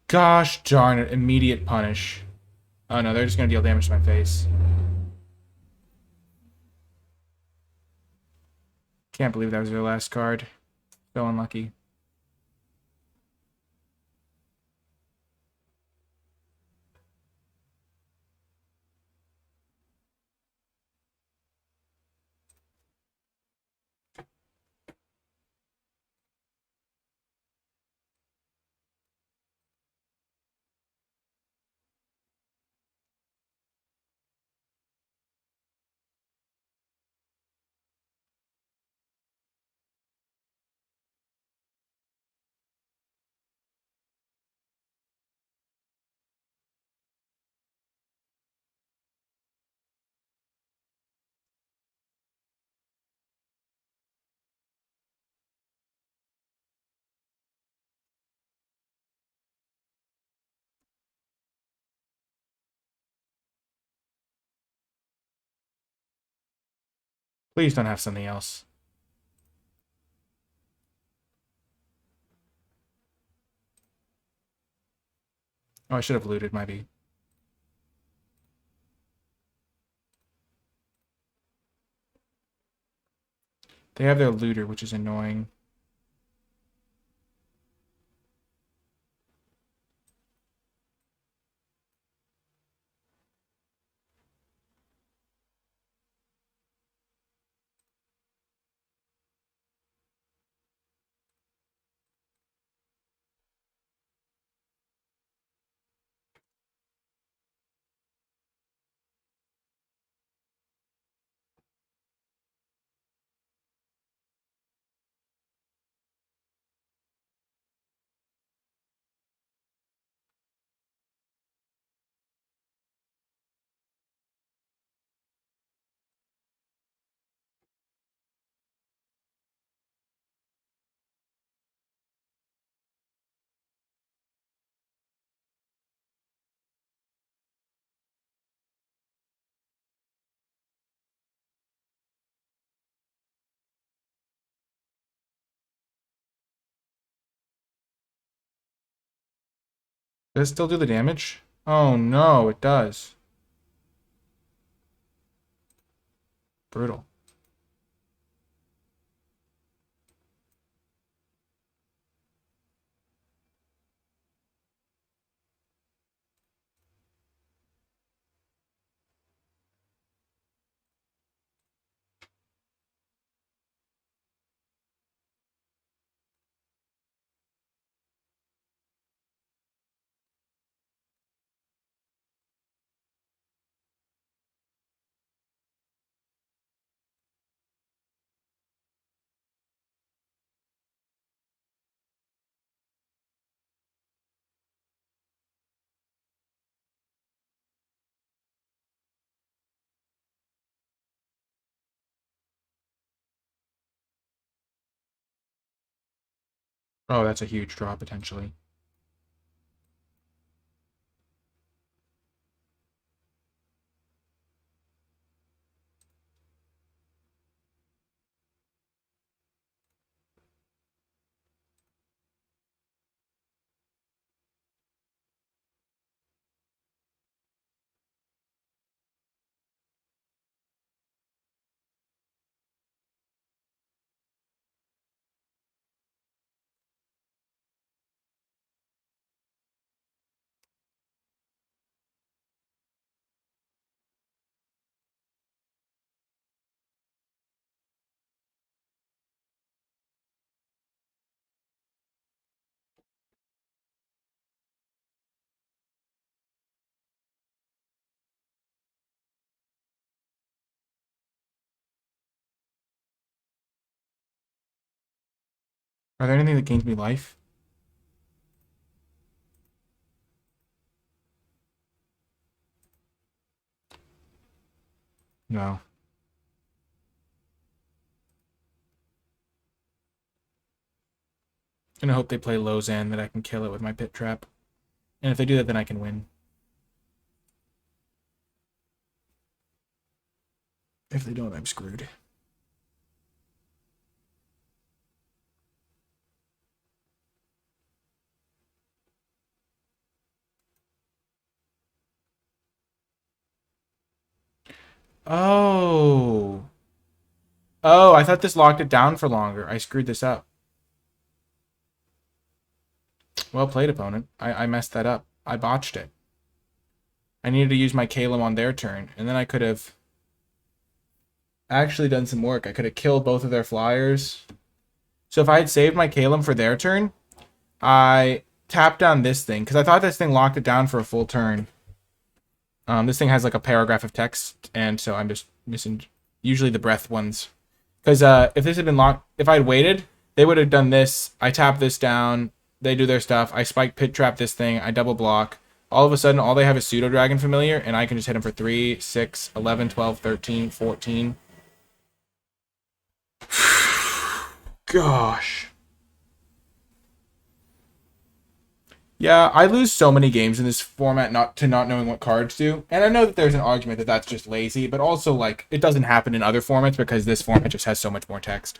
Gosh darn it. Immediate punish. Oh no, they're just going to deal damage to my face. Can't believe that was their last card. So unlucky. Please don't have something else. Oh, I should have looted, maybe. They have their looter, which is annoying. Does it still do the damage? Oh no, it does. Brutal. Oh, that's a huge draw, potentially. Are there anything that gains me life? No. And I hope they play Lozan that I can kill it with my pit trap. And if they do that, then I can win. If they don't, I'm screwed. Oh. Oh, I thought this locked it down for longer. I screwed this up. Well played, opponent. I messed that up. I botched it. I needed to use my Calum on their turn, and then I could have actually done some work. I could have killed both of their flyers. So if I had saved my Calum for their turn, I tapped down this thing, because I thought this thing locked it down for a full turn. This thing has like a paragraph of text, and so I'm just missing usually the breath ones. Because if this had been locked, if I had waited, they would have done this. I tap this down, they do their stuff. I spike pit trap this thing, I double block. All of a sudden, all they have is Pseudo Dragon Familiar, and I can just hit them for 3, 6, 11, 12, 13, 14. Gosh. Yeah, I lose so many games in this format not knowing what cards do. And I know that there's an argument that that's just lazy, but also, like, it doesn't happen in other formats because this format just has so much more text.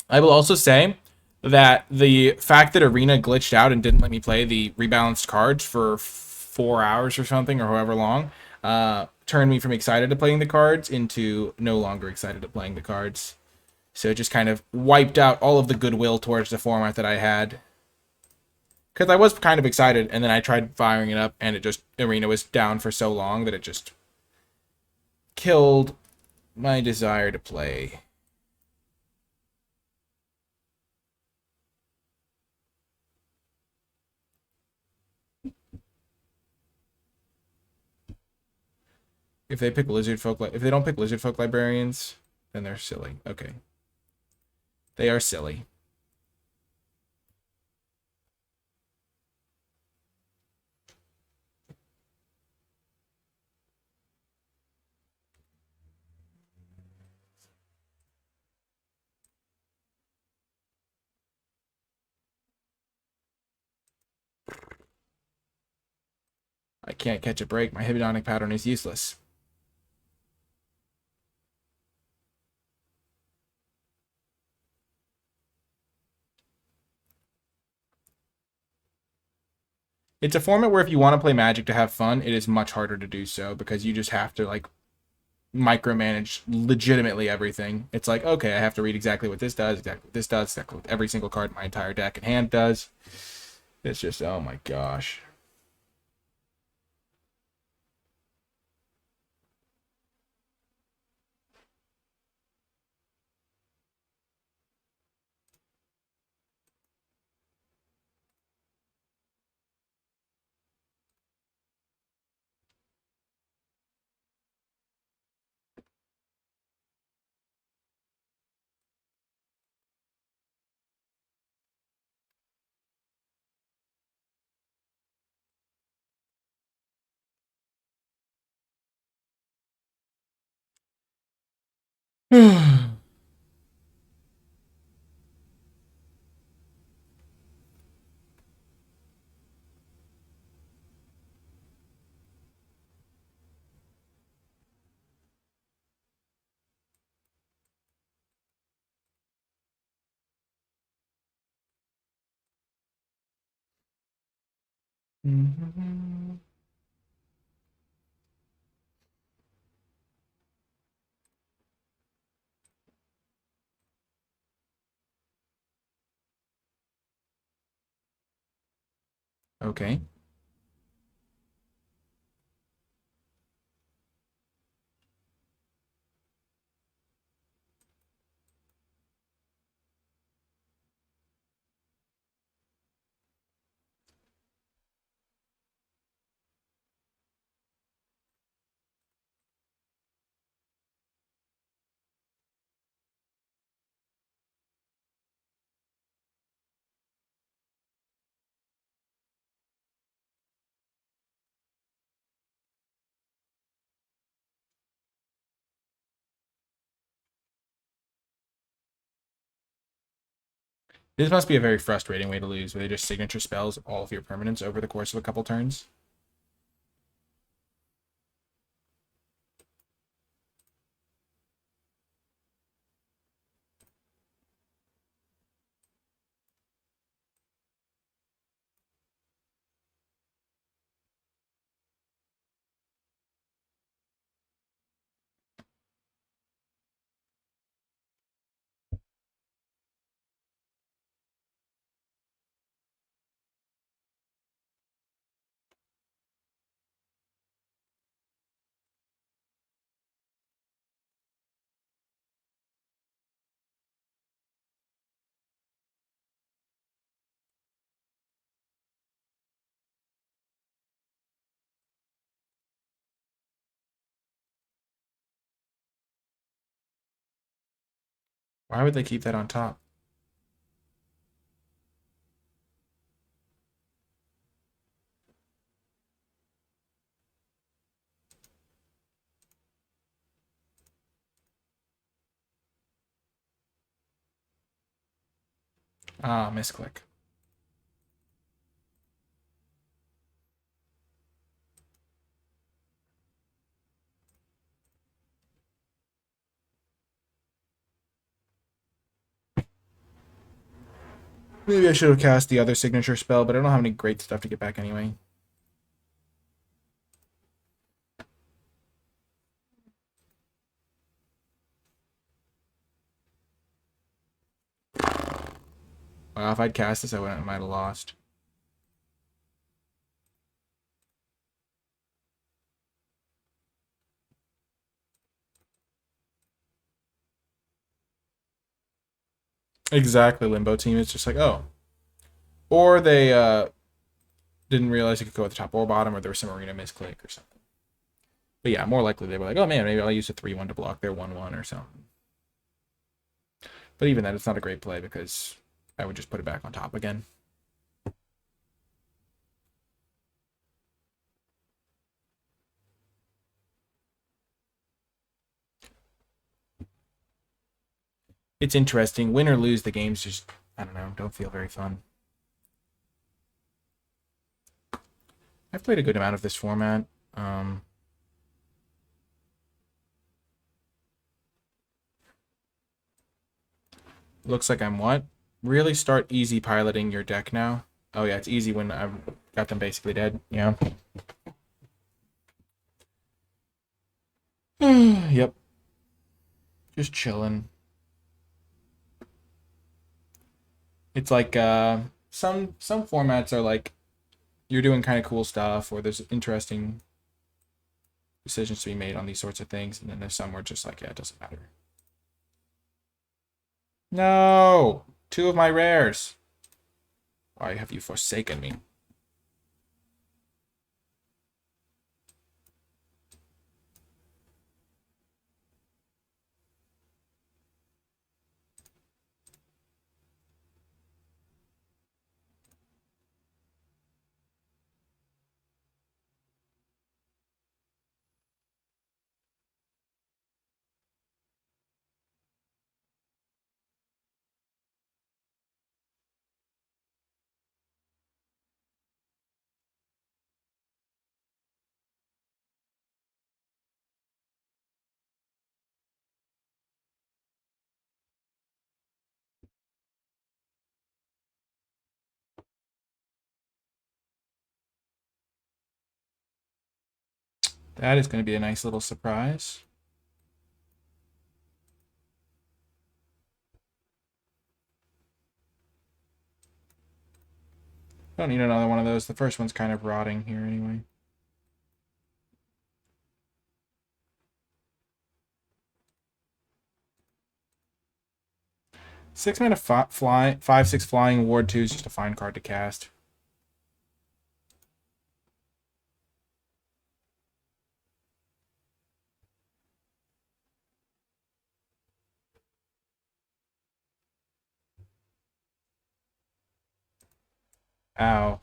I will also say that the fact that Arena glitched out and didn't let me play the rebalanced cards for 4 hours or something, or however long, turned me from excited to playing the cards into no longer excited to playing the cards. So it just kind of wiped out all of the goodwill towards the format that I had. Because I was kind of excited, and then I tried firing it up, and it just, Arena was down for so long that it just killed my desire to play. If they pick Lizard Folk, if they don't pick Lizard Folk Librarians, then they're silly. Okay. They are silly. I can't catch a break. My Hypnotic Pattern is useless. It's a format where if you want to play Magic to have fun, it is much harder to do so because you just have to, like, micromanage legitimately everything. It's like, okay, I have to read exactly what this does, exactly what this does, exactly what every single card in my entire deck and hand does. It's just, oh my gosh. Okay. This must be a very frustrating way to lose, where they just signature spells all of your permanents over the course of a couple turns. Why would they keep that on top? Ah, misclick. Maybe I should have cast the other signature spell, but I don't have any great stuff to get back anyway. Well, if I'd cast this, I might have lost. Exactly, Limbo Team. It's just like, oh. Or they didn't realize you could go at the top or bottom, or there was some arena misclick or something. But yeah, more likely they were like, oh man, maybe I'll use a 3-1 to block their 1-1 or something. But even then, it's not a great play because I would just put it back on top again. It's interesting. Win or lose, the games just, I don't know, don't feel very fun. I've played a good amount of this format. Looks like I'm what? Really start easy piloting your deck now. Oh yeah, it's easy when I've got them basically dead. Yeah. Yep. Just chilling. It's like some formats are like you're doing kind of cool stuff, or there's interesting decisions to be made on these sorts of things, and then there's some where just like, yeah, it doesn't matter. No! 2 of my rares. Why have you forsaken me? That is going to be a nice little surprise. Don't need another one of those. The first one's kind of rotting here anyway. Six mana fly, 5/6 flying. Ward 2 is just a fine card to cast. Ow.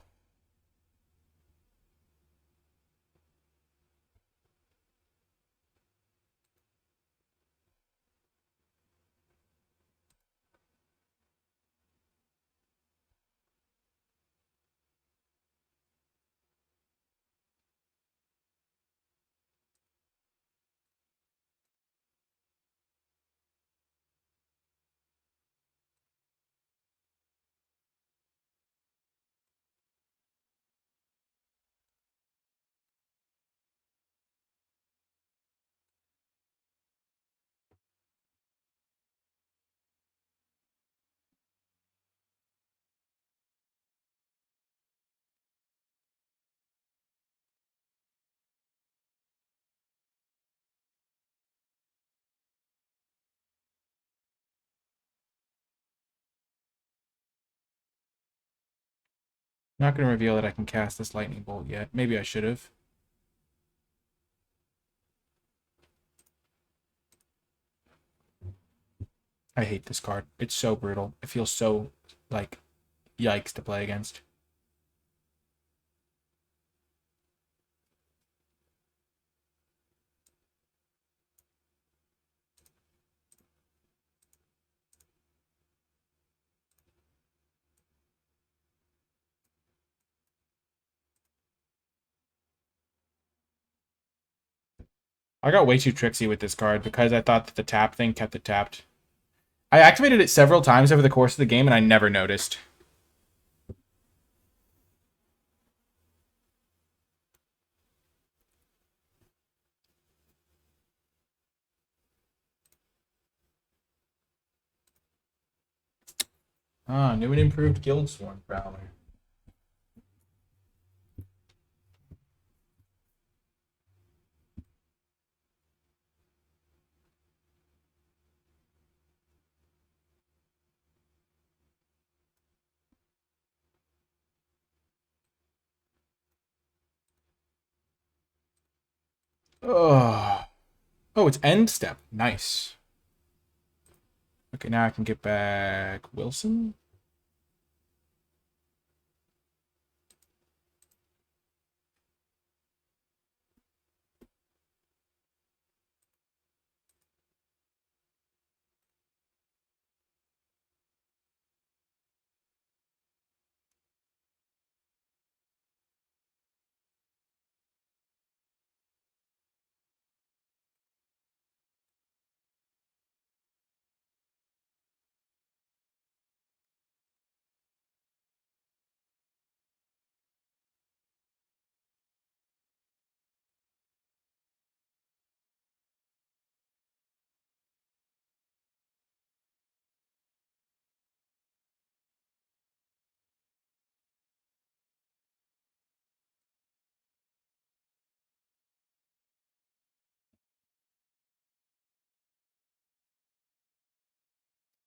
Not going to reveal that I can cast this lightning bolt yet. Maybe I should have. I hate this card. It's so brutal. It feels so, like, yikes to play against. I got way too tricksy with this card because I thought that the tap thing kept it tapped. I activated it several times over the course of the game and I never noticed. Ah, new and improved Guildsworn Prowler. Oh. Oh, it's end step. Nice. Okay, now I can get back Wilson.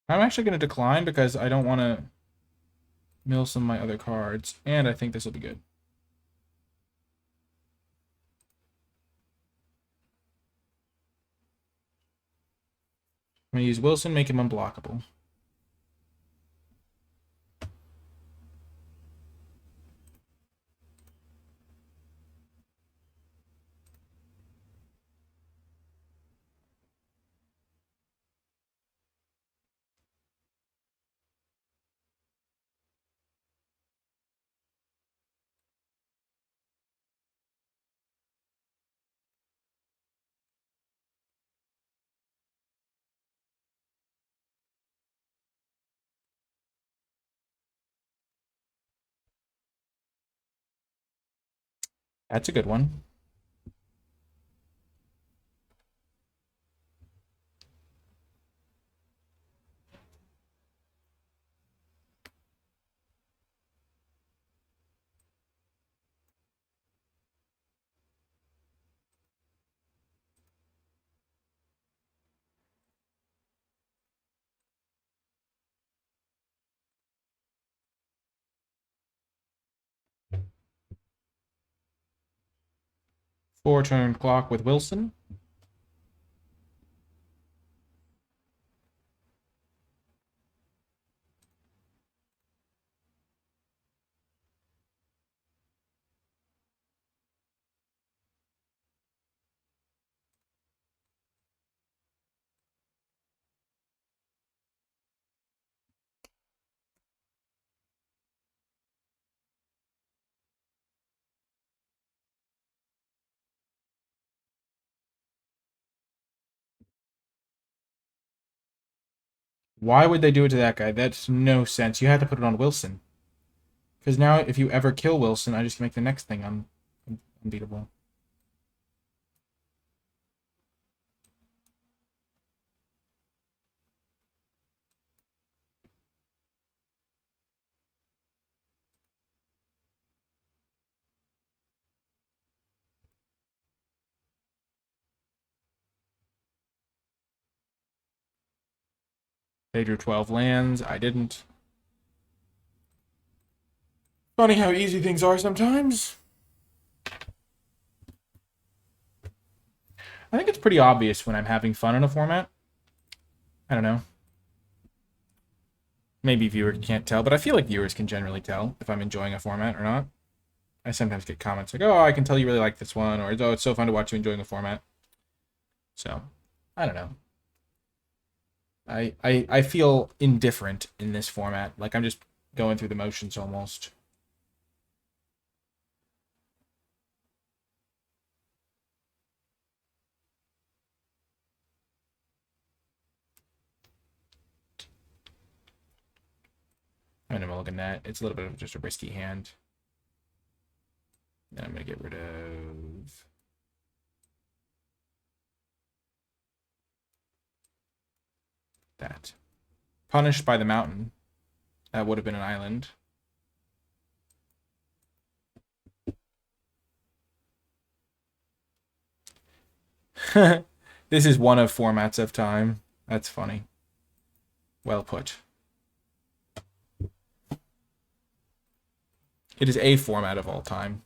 I'm actually going to decline because I don't want to mill some of my other cards, and I think this will be good. I'm going to use Wilson, make him unblockable. That's a good one. Four-turn clock with Wilson. Why would they do it to that guy? That's no sense. You had to put it on Wilson. Because now, if you ever kill Wilson, I just make the next thing unbeatable. They drew 12 lands. I didn't. Funny how easy things are sometimes. I think it's pretty obvious when I'm having fun in a format. I don't know. Maybe viewers can't tell, but I feel like viewers can generally tell if I'm enjoying a format or not. I sometimes get comments like, oh, I can tell you really like this one, or oh, it's so fun to watch you enjoying a format. So, I don't know. I feel indifferent in this format. Like I'm just going through the motions almost. I'm gonna look at that. It's a little bit of just a risky hand. Then I'm gonna get rid of that. Punished by the mountain. That would have been an island. This is one of formats of time. That's funny. Well put. It is a format of all time.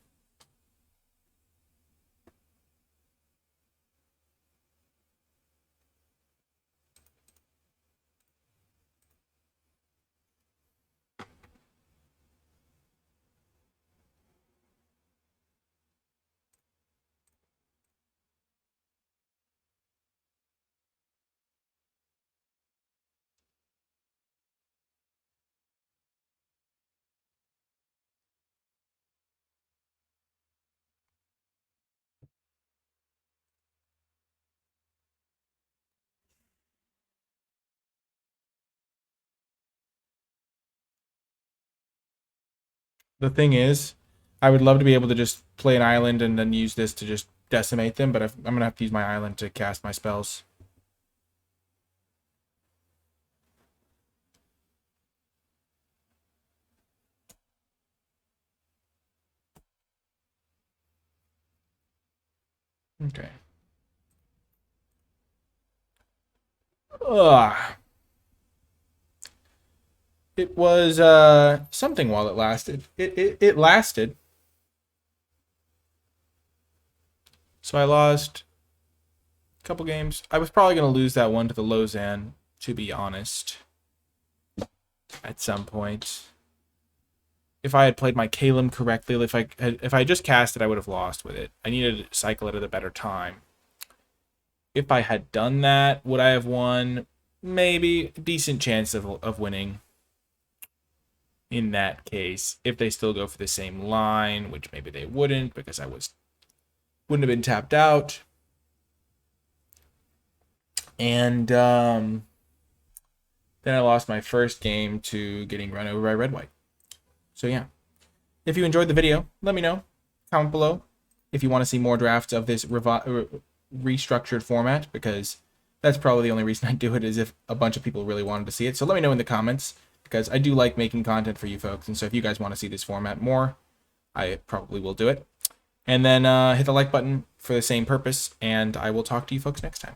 The thing is, I would love to be able to just play an island and then use this to just decimate them, but I'm going to have to use my island to cast my spells. Okay. Ugh. It was something while it lasted. It lasted. So I lost a couple games. I was probably going to lose that one to the Lausanne, to be honest, at some point. If I had played my Kalem correctly, if I had just cast it, I would have lost with it. I needed to cycle it at a better time. If I had done that, would I have won? Maybe. Decent chance of winning. In that case, if they still go for the same line, which maybe they wouldn't because I wouldn't have been tapped out. And then I lost my first game to getting run over by red-white. So yeah, if you enjoyed the video, let me know. Comment below if you want to see more drafts of this restructured format, because that's probably the only reason I do it, is if a bunch of people really wanted to see it. So let me know in the comments, because I do like making content for you folks, and so if you guys want to see this format more, I probably will do it. And then hit the like button for the same purpose, and I will talk to you folks next time.